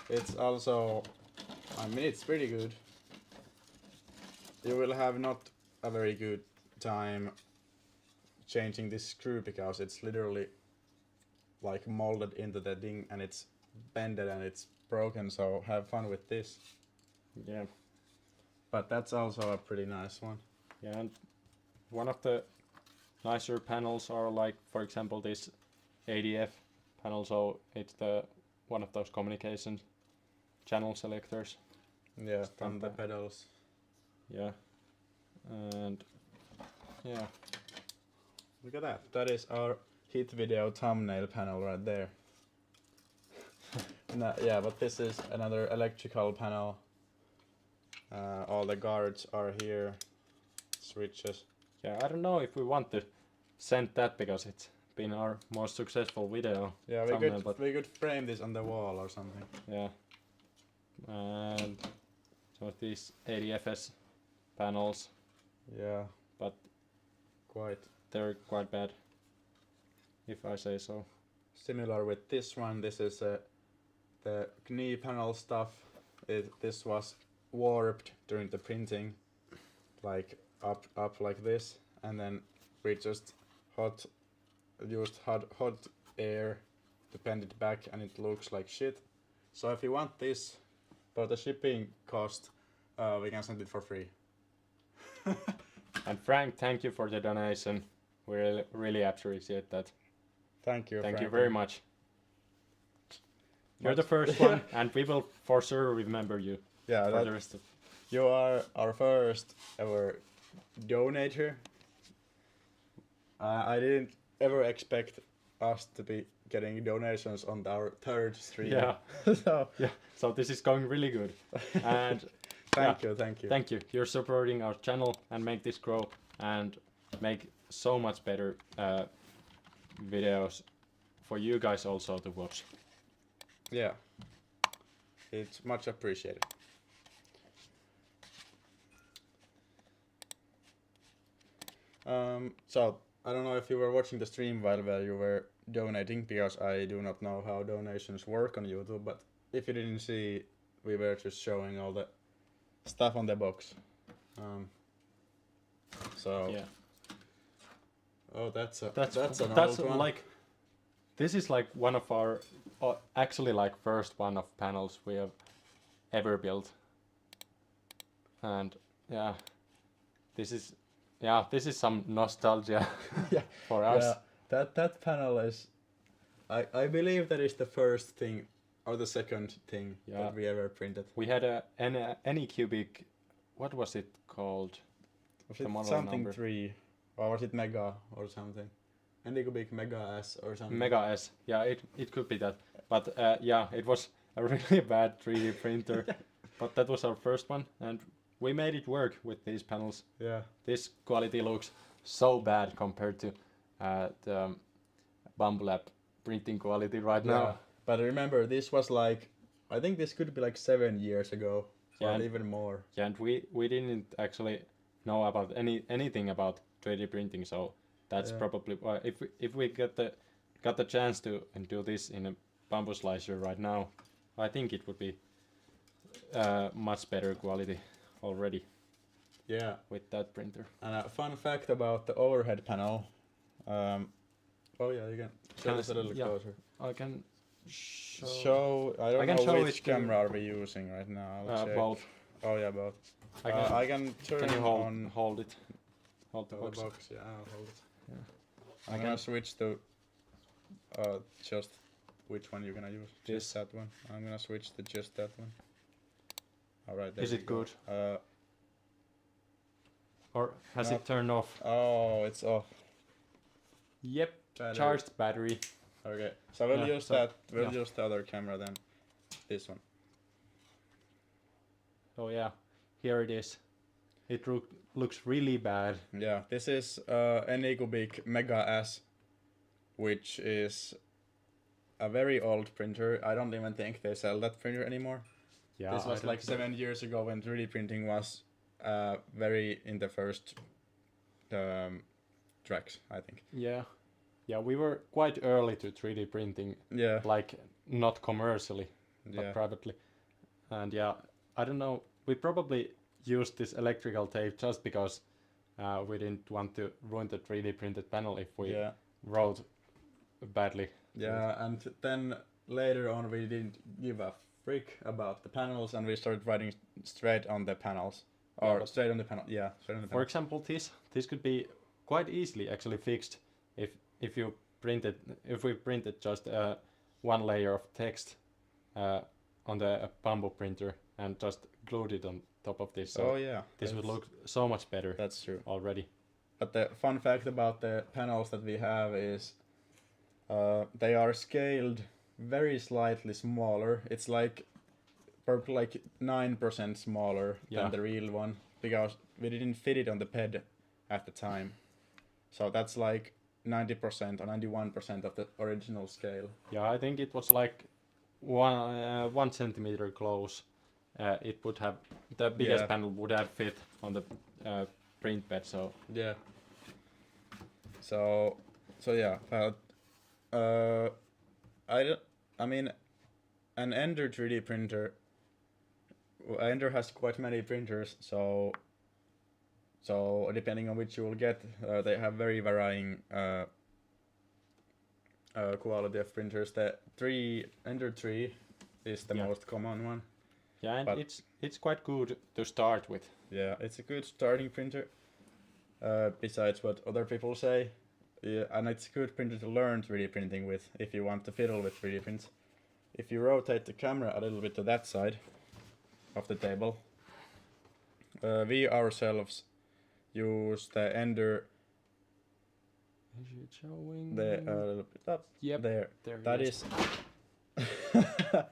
It's also, I mean, it's pretty good. You will have not a very good time changing this screw because it's literally like molded into the thing and it's bended and it's broken, so have fun with this. Yeah. But that's also a pretty nice one. Yeah, and one of the nicer panels are like, for example, this ADF panel, so it's the one of those communication channel selectors. Yeah, from the pedals. Yeah, and yeah. Look at that. That is our hit video thumbnail panel right there. No, yeah, but this is another electrical panel. All the guards are here. Switches. Yeah, I don't know if we want to send that because it's been our most successful video. Yeah, we could frame this on the wall or something. Yeah. And some of these ADFS panels. Yeah. But quite. They're quite bad, if I say so. Similar with this one. This is the knee panel stuff. This was warped during the printing, like up like this, and then we just used hot air to bend it back, and it looks like shit. So if you want this for the shipping cost, we can send it for free. And Frank, thank you for the donation. We really appreciate that. Thank you. Thank you very much. You're the first one, and we will for sure remember you. Yeah, for the rest of. You are our first ever donator. I didn't ever expect us to be getting donations on our third stream. Yeah. So this is going really good. And thank you. Thank you. You're supporting our channel and make this grow and make so much better videos for you guys also to watch. Yeah. It's much appreciated. So I don't know if you were watching the stream while you were donating, because I do not know how donations work on YouTube, but if you didn't see, we were just showing all the stuff on the box. So yeah. Oh, that's an old one. Like, this is like one of our actually like first one of panels we have ever built, and yeah, this is some nostalgia for us. Yeah, that panel is, I believe that is the first thing or the second thing that we ever printed. We had an Anycubic, what was it called? Was it something number? 3, or was it Mega or something? Anycubic Mega S or something. Mega S, yeah, it could be that. But yeah, it was a really bad 3D printer. But that was our first one, and we made it work with these panels. Yeah. This quality looks so bad compared to the Bambu Lab printing quality right now. But remember, this was like, I think this could be like 7 years ago, or even more. Yeah, and we didn't actually know about anything about 3D printing, so that's probably why if we got the chance to do this in a bamboo slicer right now, I think it would be much better quality already. Yeah, with that printer. And a fun fact about the overhead panel. Oh yeah, you can show this a little closer. I can show. I don't know which camera are we using right now. Both. Oh yeah, both. I can turn can you on. Hold it. Hold the box. box. Yeah, I'll hold it. Yeah. I'm gonna switch to just which one you're gonna use. Just that one. I'm gonna switch to just that one. All right. Is it good? Or has it turned off? Oh, it's off. Yep. Battery. Charged battery. Okay. So we'll use that. We'll use the other camera then. This one. Oh yeah. Here it is. It looks really bad. Yeah. This is Anycubic Mega S, which is a very old printer. I don't even think they sell that printer anymore. Yeah. This was like 7 years ago when 3D printing was very in the first tracks, I think. Yeah. Yeah, we were quite early to 3D printing. Yeah. Like, not commercially, but privately. And yeah, I don't know, we probably used this electrical tape just because we didn't want to ruin the 3D printed panel if we wrote badly. Yeah, and then later on we didn't give a frick about the panels and we started writing straight on the panels. Or straight on the panel, straight on the panel. For example, this could be quite easily actually fixed if we printed just one layer of text on the Bambu printer and just glued it on top of this. So this would look so much better. That's true already. But the fun fact about the panels that we have is they are scaled very slightly smaller. It's like probably like 9% smaller than the real one because we didn't fit it on the ped at the time. So that's like 90% or 91% of the original scale. Yeah, I think it was like 1 centimeter close. It would have the biggest panel would have fit on the print bed. So yeah. So yeah. I mean, an Ender 3D printer. Ender has quite many printers, so depending on which you will get, they have very varying quality of printers. The Ender 3 is the most common one. Yeah, and it's quite good to start with. Yeah, it's a good starting printer. Besides what other people say, and it's a good printer to learn 3D printing with if you want to fiddle with 3D prints. If you rotate the camera a little bit to that side of the table, we ourselves use the Ender. Is it showing? The a little bit up. Yep. There. That is.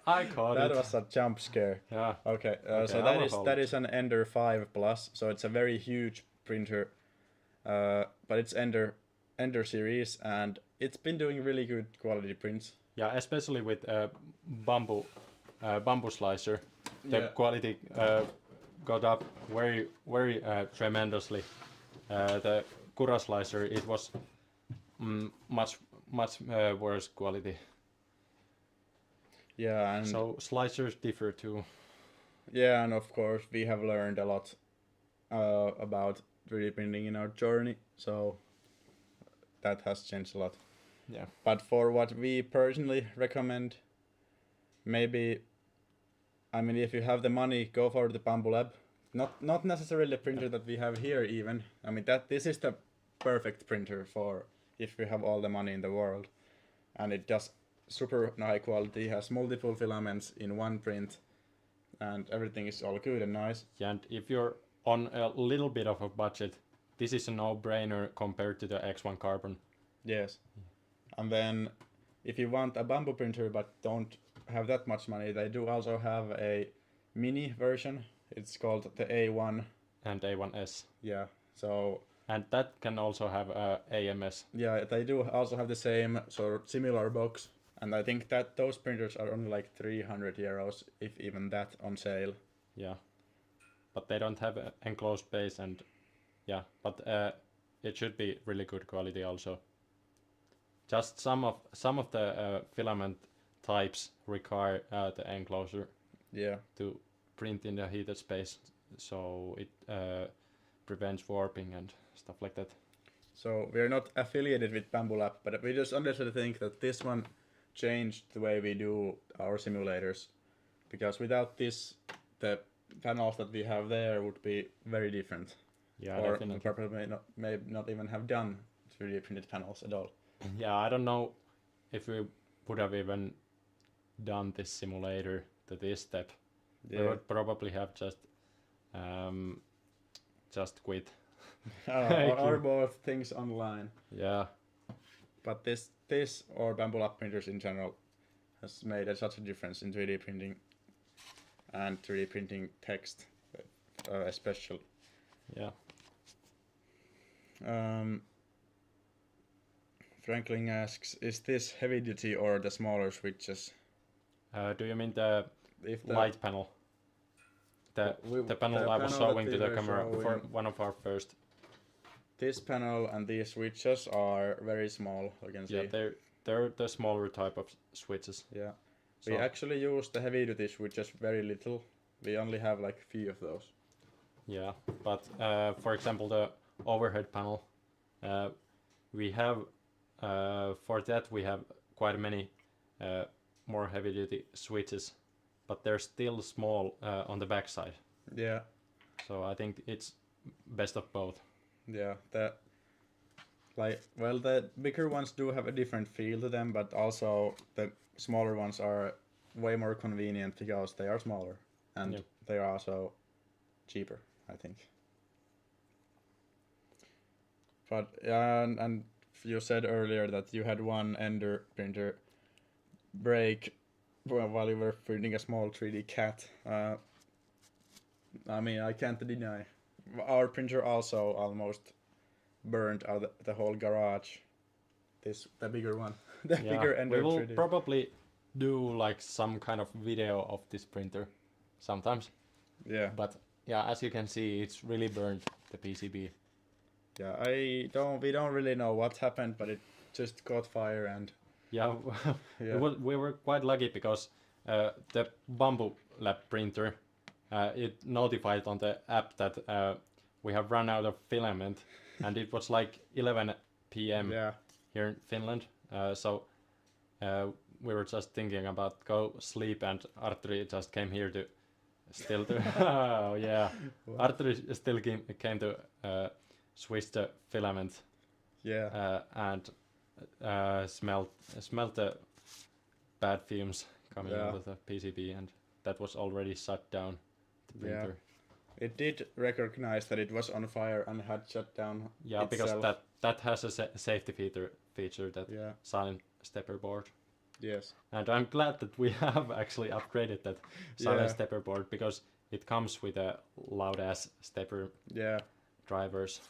I caught that it. That was a jump scare. Yeah. Okay. So that is an Ender 5 Plus. So it's a very huge printer, but it's Ender series, and it's been doing really good quality prints. Yeah, especially with Bambu slicer, the quality got up very tremendously. The Kura slicer, it was much worse quality. Yeah, and so slicers differ too. Yeah, and of course we have learned a lot about 3D printing in our journey, so that has changed a lot. Yeah. But for what we personally recommend, maybe, I mean, if you have the money, go for the Bambu Lab. Not necessarily the printer that we have here even. I mean, this is the perfect printer for if you have all the money in the world. And it does super high quality, has multiple filaments in one print, and everything is all good and nice. Yeah, and if you're on a little bit of a budget, this is a no-brainer compared to the X1 Carbon. Yes. And then if you want a Bambu printer but don't have that much money, they do also have a mini version. It's called the A1 and A1S. Yeah. So. And that can also have AMS. Yeah, they do also have the same sort of similar box, and I think that those printers are only like 300 euros, if even that, on sale. Yeah, but they don't have enclosed base, and yeah, but it should be really good quality also. Just some of the filament types require the enclosure. Yeah. To print in the heated space, so it prevents warping and stuff like that. So we're not affiliated with Bamboo Lab, but we just honestly think that this one changed the way we do our simulators, because without this, the panels that we have there would be very different. Yeah, or definitely. Probably may not even have done 3D printed panels at all. Yeah, I don't know if we would have even done this simulator to this step. Yeah. We would probably have just quit. Or both things online. Yeah. But this or Bamboo Lab printers in general has made such a difference in 3D printing and 3D printing text, especially. Yeah. Franklin asks, is this heavy duty or the smaller switches? Do you mean the light panel? The panel I was showing to the camera for one of our first. This panel and these switches are very small, you can see. Yeah, they're the smaller type of switches. Yeah. So we actually use the heavy duty switches very little. We only have like a few of those. Yeah, but for example the overhead panel, we have for that we have quite many more heavy duty switches, but they're still small on the backside. Yeah. So I think it's best of both. Yeah, the bigger ones do have a different feel to them, but also the smaller ones are way more convenient because they are smaller and they are also cheaper, I think. But and you said earlier that you had one Ender printer break while you were printing a small 3D cat. I mean, I can't deny. Our printer also almost burned out the whole garage. The bigger one, the bigger Ender 3D. We will probably do like some kind of video of this printer sometimes. Yeah. But yeah, as you can see, it's really burned the PCB. Yeah, we don't really know what happened, but it just caught fire and. Yeah, we were quite lucky because the Bamboo Lab printer, it notified on the app that we have run out of filament, and it was like 11 p.m. here in Finland. So we were just thinking about go sleep, and Artturi just came here to oh yeah, Artturi still came to switch the filament. Yeah. And smelled the bad fumes coming out of the PCB, and that was already shut down the printer. Yeah. It did recognize that it was on fire and had shut down. Yeah, itself. because that has a safety feature that silent stepper board. Yes. And I'm glad that we have actually upgraded that silent stepper board, because it comes with a loud ass stepper drivers.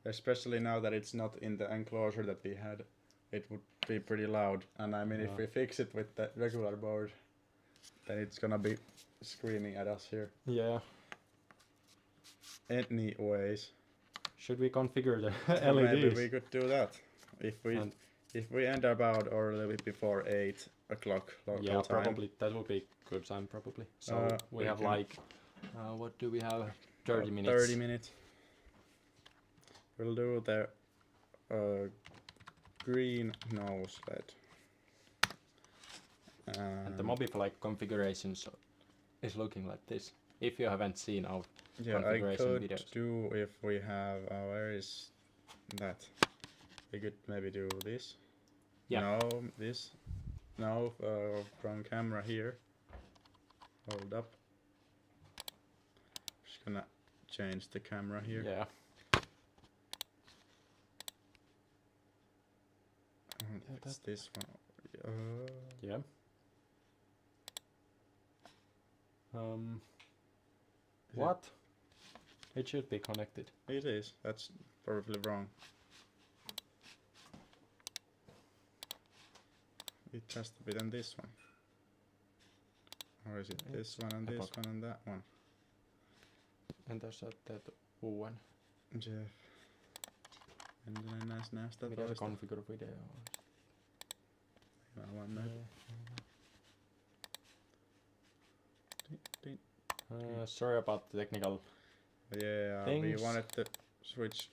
Especially now that it's not in the enclosure that we had, it would be pretty loud. And I mean, if we fix it with the regular board, then it's gonna be screaming at us here. Yeah. Anyways. Should we configure the LEDs? Maybe we could do that. If we end about or a little bit before 8 o'clock local time. Probably that would be good time probably. So we have like, what do we have? 30 minutes. 30 minutes. We'll do the green nose LED. And the Mobify configuration is looking like this. If you haven't seen our configuration I could videos. do if we have. Where is that? We could maybe do this. Yeah. No, this. No, from camera here. Hold up. Just gonna change the camera here. Yeah. It's this one. Yeah. What? It should be connected. It is. That's probably wrong. It has to be then this one. Or is it this one and this one and that one? Entä jos sä teet uuden? Jeff. En näe sitä Miten se configure video on? Sorry about the technical things. We wanted to switch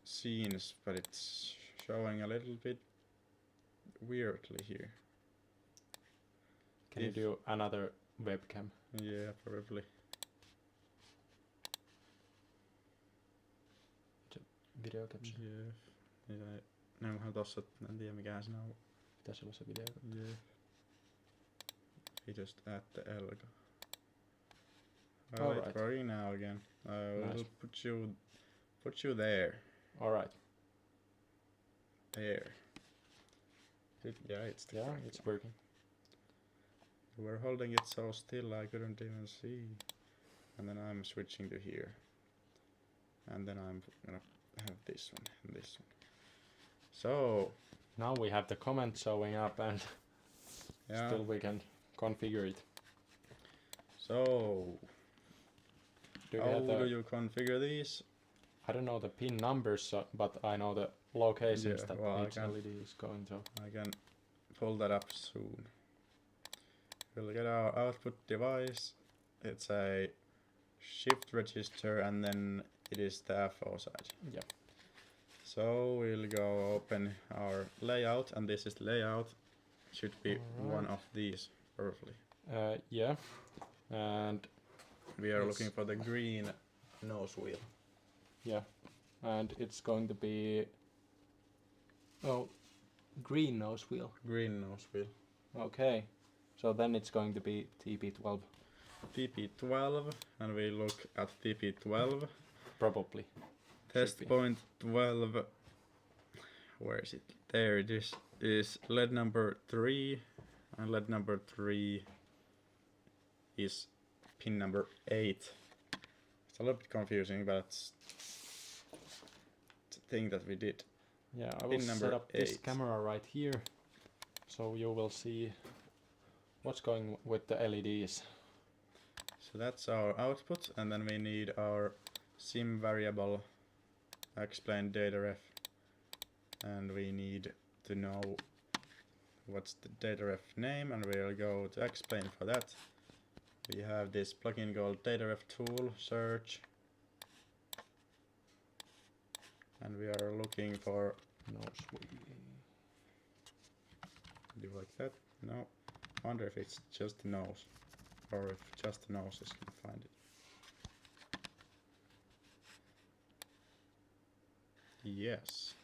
scenes, but it's showing a little bit weirdly here. Can you do another webcam? Yeah, probably. Video capture. Yeah. Neuhan tossa, en tiedä mikä siinä on. Pitäisi olla se video capture. Yeah. We just add the Elga. Alright, we're in now again. We'll put you there. Alright. There. It's working. You were holding it so still I couldn't even see. And then I'm switching to here. And then I'm gonna have this one and this one. So now we have the comment showing up and still we can configure it. So how do you configure these? I don't know the pin numbers, but I know the locations that each LED is going to. I can pull that up soon. We'll get our output device. It's a shift register and then it is the FO side. Yeah. So we'll go open our layout and this is the layout. Should be one of these probably. Yeah. And we are looking for the green nose wheel. Yeah. And it's going to be green nose wheel. Green nose wheel. Okay. So then it's going to be TP12. TP12 and we look at TP12. Probably. Test point 12. Where is it? There it is LED number 3 and LED number 3 is pin number 8. It's a little bit confusing, but it's a thing that we did. Yeah, I will set up this camera right here so you will see what's going with the LEDs. So that's our output and then we need our sim variable explain data ref and we need to know what's the data ref name and we'll go to explain for that. We have this plugin called data ref tool search and we are looking for nose wheel. Do you like that? No. Wonder if it's just the nose or if just the nose is gonna find it. Yes,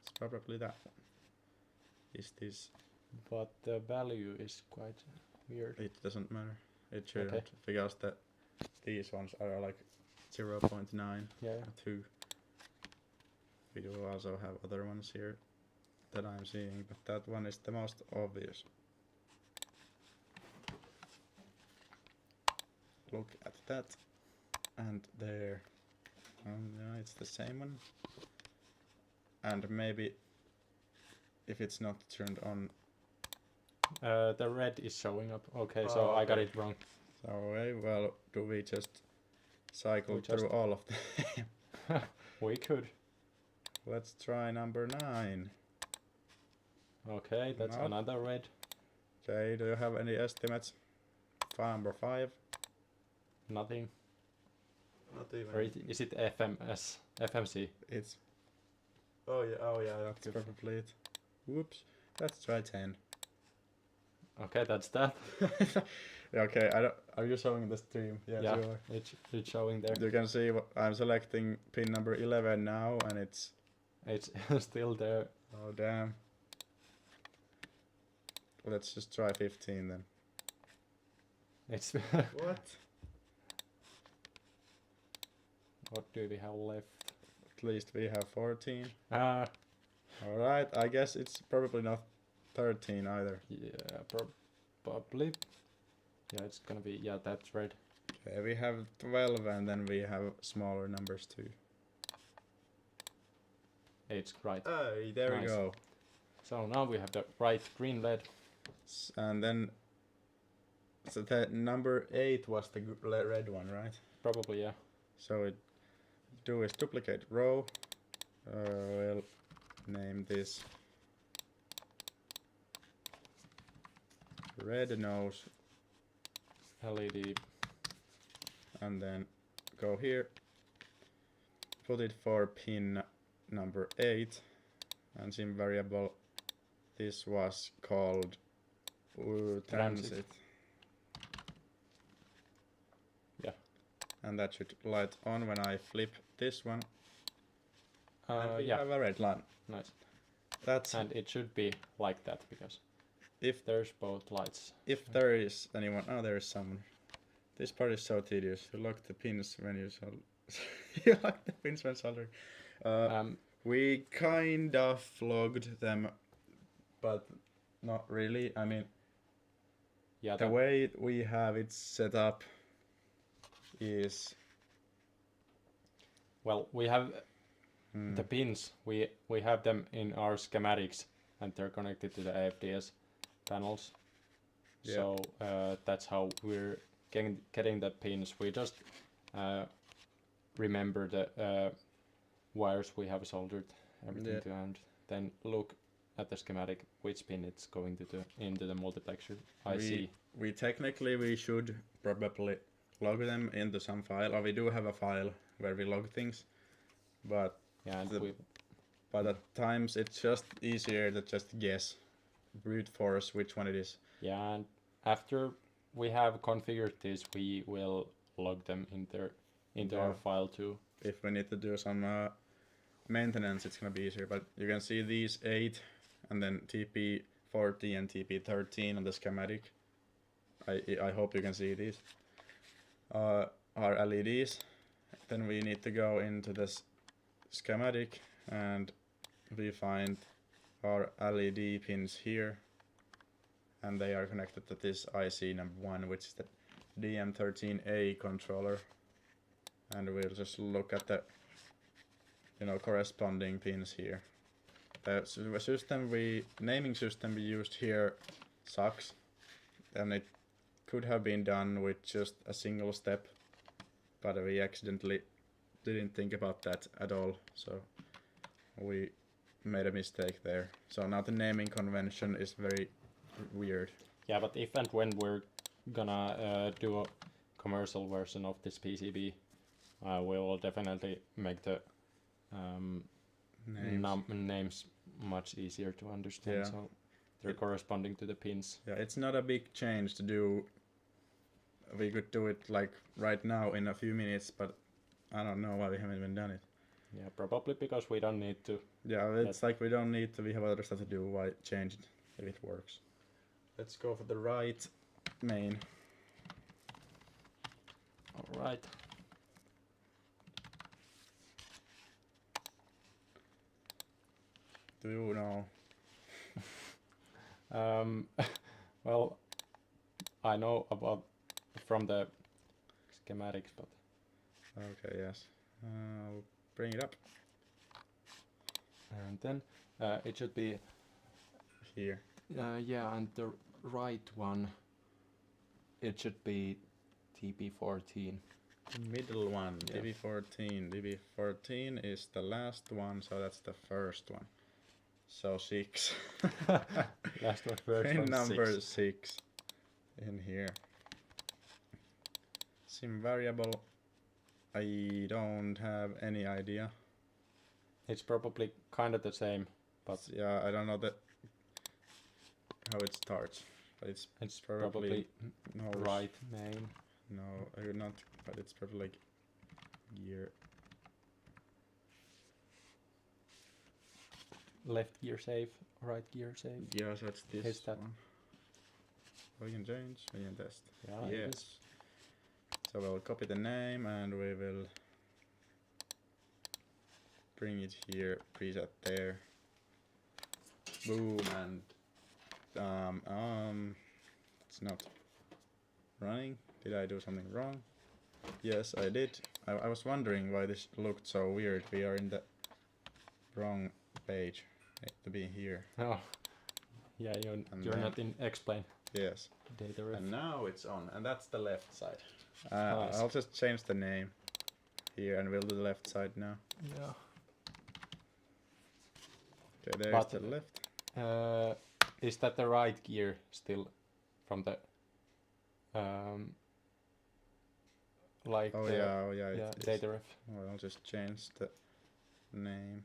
it's probably that one. Is this? But the value is quite weird. It doesn't matter. It shouldn't because these ones are like 0.9. Yeah. 2. We do also have other ones here that I'm seeing, but that one is the most obvious. Look at that, and there. Yeah, it's the same one. And maybe if it's not turned on. The red is showing up. Okay, so I got it wrong. So well, do we just cycle through all of them? We could. Let's try number 9. Okay, that's another red. Okay, do you have any estimates? Number 5. Nothing. Not even. Or is it FMC? It's. Oh yeah, that's probably it. Whoops. Let's try 10. Okay, that's that. Okay, are you showing the stream? Yes, yeah, you are. it's showing there. You can see I'm selecting pin number 11 now, and it's still there. Oh damn. Let's just try 15 then. It's what? What do we have left? At least we have 14. Ah. Alright, I guess it's probably not 13 either. Yeah, probably. Yeah, it's gonna be, that's red. Okay, we have 12 and then we have smaller numbers too. It's right. Oh, there we go. So now we have the right green LED. And then, so the number 8 was the red one, right? Probably, yeah. So it do is duplicate row. We'll name this red nose LED. And then go here, put it for pin number 8, and sim variable, this was called transit. Yeah. And that should light on when I flip this one. And we yeah. have a red line. Nice. And it should be like that, because if there's both lights. If there is anyone, there is someone. This part is so tedious. You lock the pins when you you lock the pins when soldering. We kind of logged them, but not really. I mean, yeah, the way we have it set up is, well, we have the pins. We have them in our schematics, and they're connected to the AFDS panels. Yeah. So that's how we're getting the pins. We just remember the wires we have soldered everything to, and then look at the schematic which pin it's going to into the multiplexer IC. We technically should probably log them into some file, or we do have a file where we log things, but but at times it's just easier to just guess, brute force which one it is. Yeah, and after we have configured this, we will log them into our file too. If we need to do some maintenance, it's gonna be easier. But you can see these 8 and then TP40 and TP13 on the schematic. I hope you can see these are LEDs. Then we need to go into this schematic and we find our LED pins here, and they are connected to this IC number 1, which is the DM13A controller. And we'll just look at the corresponding pins here. The naming system we used here sucks, and it could have been done with just a single step, but we accidentally didn't think about that at all, so we made a mistake there. So now the naming convention is very weird. Yeah, but if and when we're gonna do a commercial version of this PCB, we will definitely make the names much easier to understand, so they're corresponding to the pins. Yeah, it's not a big change to do. We could do it like right now in a few minutes, but I don't know why we haven't even done it. Yeah, probably because we don't need to. Yeah, it's like we don't need to, we have other stuff to do. Why change it if it works? Let's go for the right main. Alright. Do you know? Well, I know about from the schematics, but okay, yes. I'll bring it up. And then it should be here. Yeah, and the right one, it should be TP14. The middle one, yeah. DB14. DB14 is the last one, so that's the first one. So 6. Last one, first pin one, number 6 in here. Sim variable, I don't have any idea. It's probably kind of the same, but yeah, I don't know how it starts. But it's probably no right main. No, not. But it's probably like gear. Left gear safe, right gear safe. Yeah, so it's this is that one. We can change, we can test. Yeah, yes. So we'll copy the name and we will bring it here, preset there. Boom, and it's not running. Did I do something wrong? Yes, I did. I was wondering why this looked so weird. We are in the wrong page. Need to be here. Oh, yeah, you're not in explain. Yes. Data ref. And now it's on, and that's the left side. Nice. I'll just change the name here, and we'll do the left side now. Yeah. Okay, there's the left. Is that the right gear still from the like yeah, data ref? Well, I'll just change the name.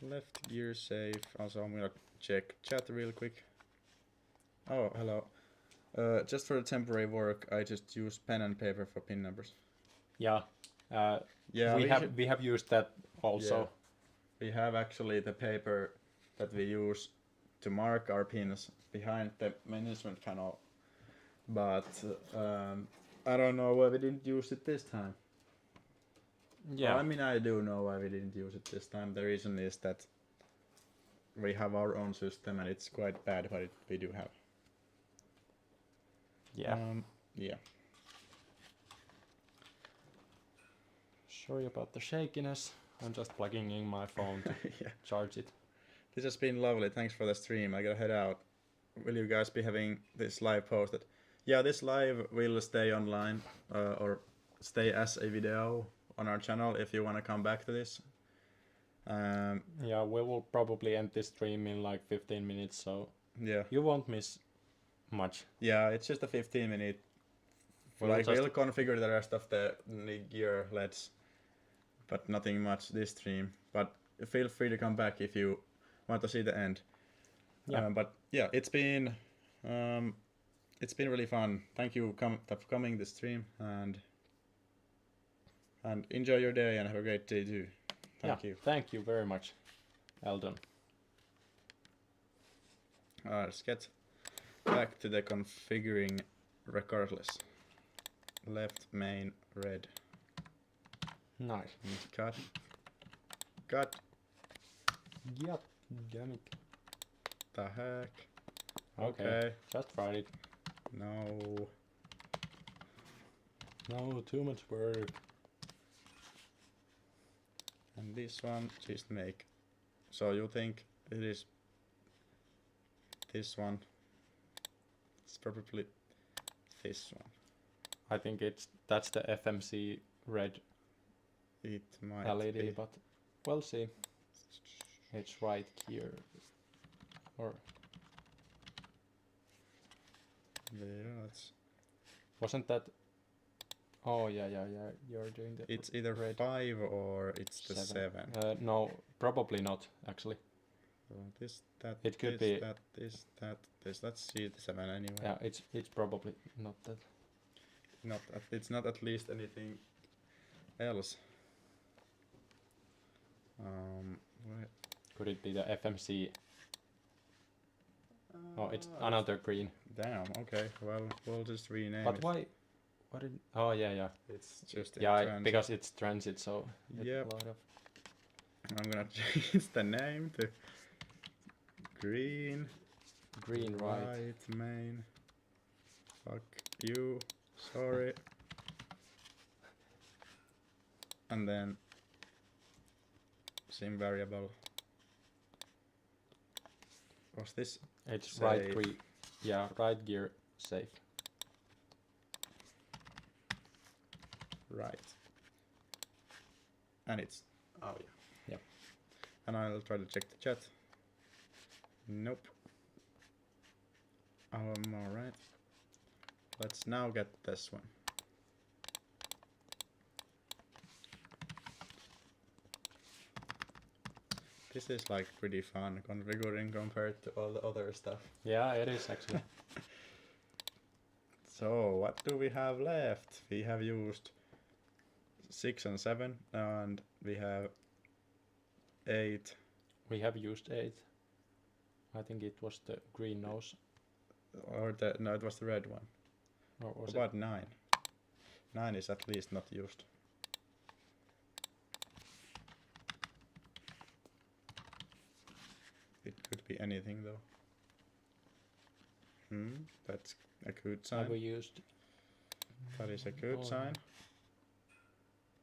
Left gear safe. Also, I'm gonna check chat real quick. Oh, hello. Just for the temporary work, I just use pen and paper for pin numbers. Yeah. Yeah. We have used that also. Yeah. We have actually the paper that we use to mark our pins behind the management panel, but I don't know why we didn't use it this time. Yeah. Well, I mean, I do know why we didn't use it this time. The reason is that we have our own system and it's quite bad, but we do have. Yeah. Yeah. Sorry about the shakiness. I'm just plugging in my phone to charge it. This has been lovely. Thanks for the stream. I gotta head out. Will you guys be having this live posted? Yeah, this live will stay online or stay as a video on our channel if you want to come back to this. Yeah, we will probably end this stream in like 15 minutes, so yeah, you won't miss much. Yeah, it's just a 15-minute. We'll configure the rest of the gear LEDs, but nothing much this stream. But feel free to come back if you want to see the end. Yeah. But yeah, it's been really fun. Thank you for coming this stream and enjoy your day and have a great day too. Thank you. Thank you very much, Eldon. Let's get back to the configuring regardless. Left main red. Nice. Cut. Yep. Damn it. The heck. Okay. Just tried it. No, too much work. And this one just make. So you think it is this one? It's probably this one. I think that's the FMC red It might LED, be. but we'll see. It's right here. Or yeah, that's. Wasn't that? Oh yeah. You're doing the. It's either red 5 or it's the 7. No, probably not actually. So this, that, It could this, be. that, this. Let's see the 7 anyway. Yeah, it's probably not that. It's not at least anything else. Where? Could it be the FMC? Oh, it's another green. Damn. Okay. Well, we'll just rename But it. why? What did? Oh yeah. It's just because it's transit, so yep. a lot of. I'm gonna change the name to green right main. Fuck you. Sorry. And then sim variable. Was this? It's safe? right green. Yeah, right gear safe. Right. And it's. Oh yeah. Yep. And I'll try to check the chat. Nope. Alright. Let's now get this one. This is like pretty fun configuring compared to all the other stuff. Yeah, it is actually. So what do we have left? We have used 6 and 7 and we have 8. We have used 8. I think it was the green nose. Or no, it was the red one. Or was about 9? 9 is at least not used. It could be anything though. That's a good sign. Have we used? That is a good sign.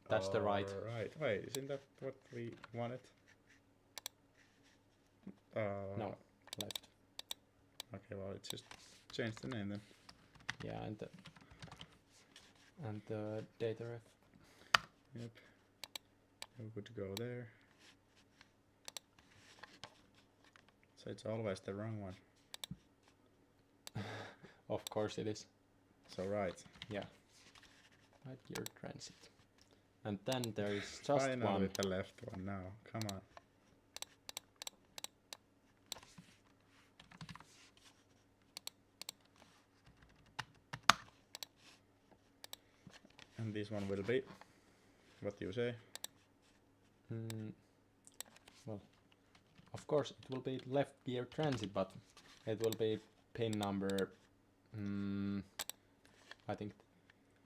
That's the right. Right. Wait, isn't that what we wanted? No, left. Okay, well, let's just change the name then. Yeah, and the data ref. Yep. We would go there. So it's always the wrong one. Of course it is. So right. Yeah. Right gear transit. And then there is just Final one. with the left one now. Come on. And this one will be. What do you say? Well, of course it will be left gear transit, but it will be pin number. I think.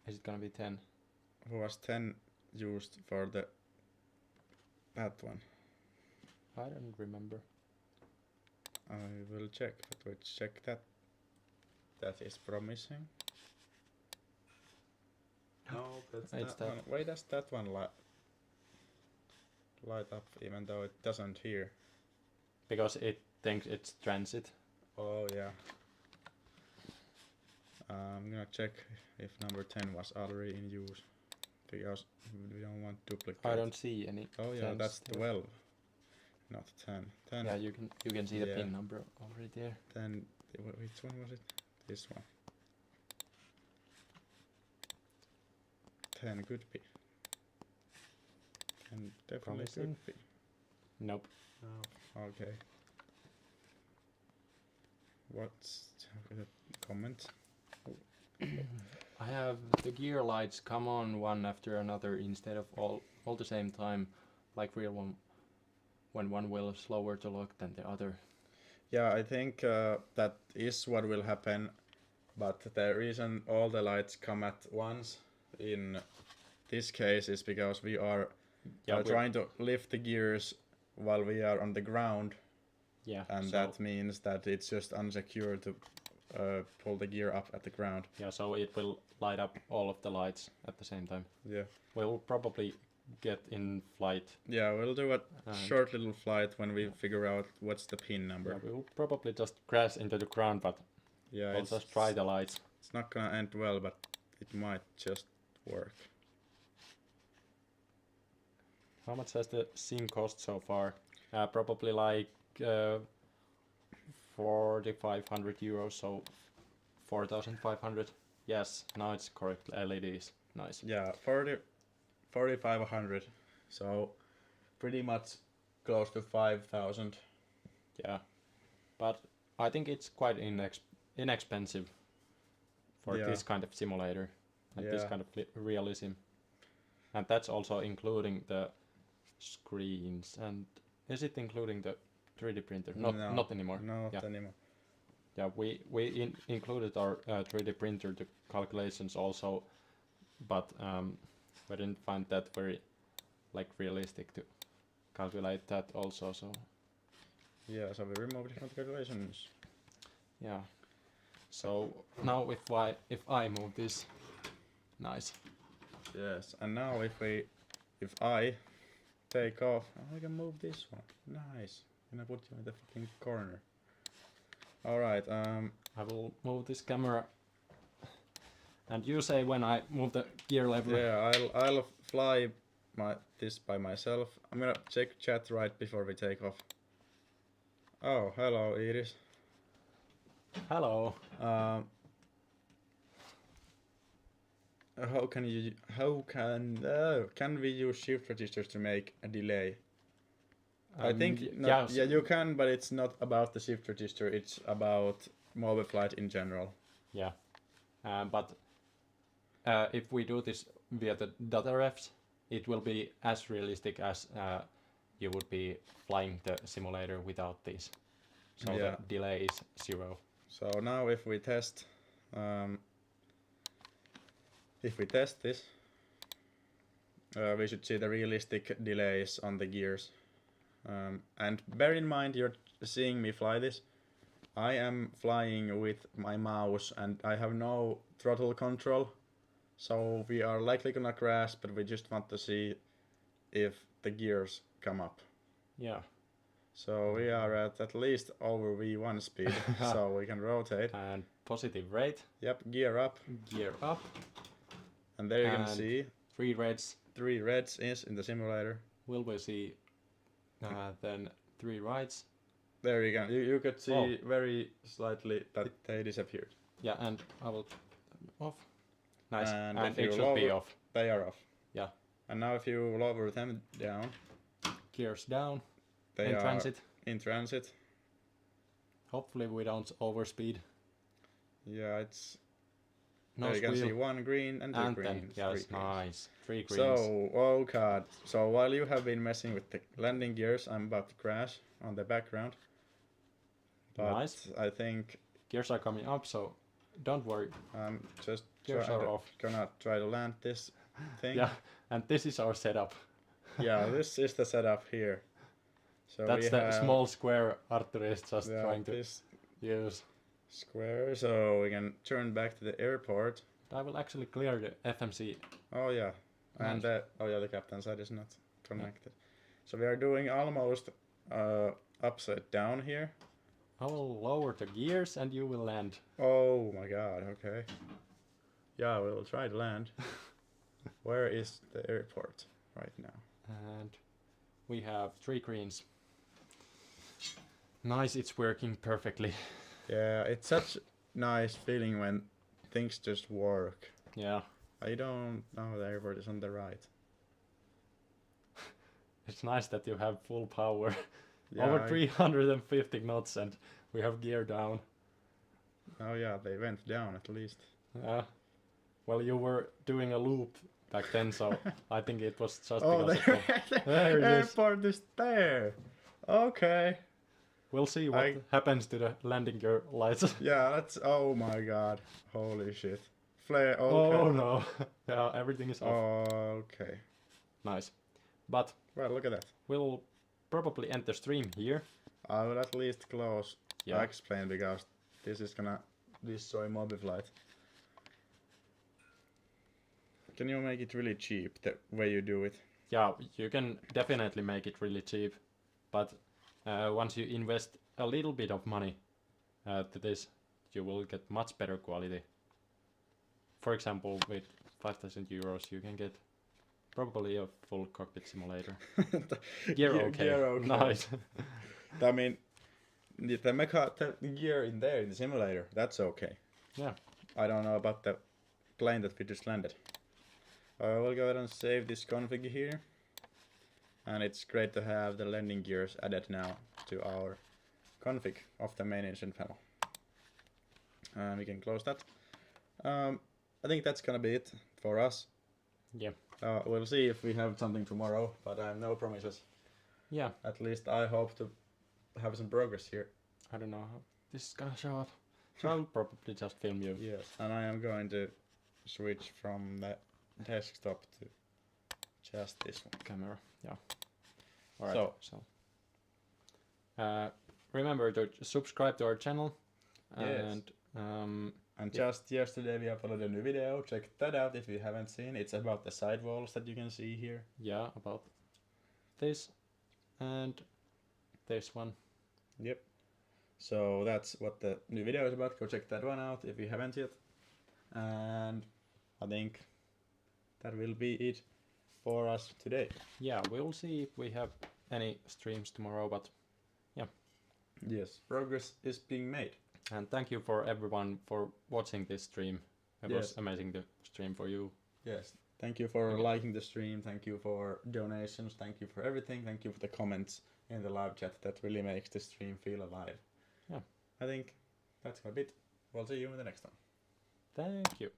Is it gonna be 10? Was 10 used for that one? I don't remember. I will check, but let's check that. That is promising. No, that's that one. Why does that one light up even though it doesn't here? Because it thinks it's transit. Oh yeah. I'm gonna check if number 10 was already in use, because we don't want duplicate. I don't see any. Oh yeah, that's 12, not 10. 10. Yeah, you can see the pin number already there. Then which one was it? This one. 10 could be. 10 definitely Promising? could be. Nope. Oh, okay. What's the comment? I have the gear lights come on one after another instead of all the same time, like real one. When one will slower to lock than the other. Yeah, I think that is what will happen, but the reason all the lights come at once in this case is because we are trying to lift the gears while we are on the ground. Yeah. And that means that it's just unsecure to pull the gear up at the ground. Yeah, so it will light up all of the lights at the same time. Yeah. We'll probably get in flight. Yeah, we'll do a short little flight when we figure out what's the pin number. Yeah, we'll probably just crash into the ground, but yeah, we'll just try the lights. It's not gonna end well, but it might just work. How much has the sim cost so far? Probably like 4,500 euros, so 4,500. Yes, now it's correct. LEDs, nice. Yeah, 4,500. So pretty much close to 5,000. Yeah, but I think it's quite inexpensive for this kind of simulator and this kind of realism. And that's also including the screens. And is it including the 3D printer? Not anymore. Not anymore. Yeah, we included our 3D printer to calculations also, but we didn't find that very realistic to calculate that also. So yeah, so we removed different calculations. Yeah. So now if I move this, nice. Yes, and now if I take off, I can move this one. Nice. And I put you in the fucking corner. All right. I will move this camera. And you say when I move the gear lever. Yeah, I'll fly this by myself. I'm gonna check chat right before we take off. Oh, hello, Iris. Hello. Can we use shift registers to make a delay? I think you can, but it's not about the shift register. It's about mobile flight in general. Yeah, but if we do this via the data refs, it will be as realistic as you would be flying the simulator without these. So the delay is 0. So now if we test this, we should see the realistic delays on the gears. And bear in mind, you're seeing me fly this. I am flying with my mouse and I have no throttle control. So we are likely gonna crash, but we just want to see if the gears come up. Yeah. So we are at least over V1 speed, so we can rotate. And positive rate. Yep, gear up. Gear up. And there you can see 3 reds. 3 reds is in the simulator. Will we see then 3 rights? There you go. You could see very slightly that they disappeared. Yeah, and I will turn them off. Nice. And it should be off. They are off. Yeah. And now if you lower them down. Gears down. They in are transit. In transit. Hopefully we don't overspeed. Yeah, it's... No there you can squeal. see 1 green and 2 greens. Yes, nice. 3 greens. So, oh god. So while you have been messing with the landing gears, I'm about to crash on the background. But nice. I think... Gears are coming up, so don't worry. I'm just gonna try to land this thing. Yeah, and this is our setup. Yeah, this is the setup here. So that's the small square Artturi is just trying to use. Square, so we can turn back to the airport. I will actually clear the FMC. Oh yeah, nice. And the captain side is not connected. So we are doing almost upside down here. I will lower the gears and you will land. Oh my god, okay. Yeah, we will try to land. Where is the airport right now? And we have 3 greens. Nice, it's working perfectly. Yeah, it's such nice feeling when things just work. Yeah. I don't know the airport is on the right. It's nice that you have full power. Yeah, over 350 knots and we have gear down. Oh yeah, they went down at least. Yeah. Well, you were doing a loop back then, so I think it was just because of the airport is there. Okay. We'll see what happens to the landing gear lights. Yeah, that's... Oh my god. Holy shit. Flare... Okay. Oh no. Yeah, everything is off. Okay. Nice. But... Well, look at that. We'll probably end the stream here. I will at least close... Yeah. Explain, because this is gonna destroy Mobiflight. Can you make it really cheap, the way you do it? Yeah, you can definitely make it really cheap. But... once you invest a little bit of money to this, you will get much better quality. For example, with 5,000 euros, you can get probably a full cockpit simulator. Gear okay. Nice. I mean, the gear in there in the simulator, that's okay. Yeah. I don't know about the plane that we just landed. We'll go ahead and save this config here. And it's great to have the landing gears added now to our config of the main engine panel. And we can close that. I think that's gonna be it for us. Yeah. We'll see if we have something tomorrow, but I have no promises. Yeah. At least I hope to have some progress here. I don't know how this is gonna show up. So I'll probably just film you. Yes. And I am going to switch from the desktop to just this one. Camera, yeah. Alright, so remember to subscribe to our channel. And just yesterday we uploaded a new video. Check that out if you haven't seen. It's about the sidewalls that you can see here. Yeah, about this and this one. Yep. So that's what the new video is about. Go check that one out if you haven't yet. And I think that will be it for us today. Yeah, we'll see if we have any streams tomorrow, but yeah. Yes, progress is being made. And thank you for everyone for watching this stream. It was amazing to stream for you. Yes, thank you for liking the stream, thank you for donations, thank you for everything, thank you for the comments in the live chat. That really makes the stream feel alive. Yeah. I think that's a bit. We'll see you in the next one. Thank you.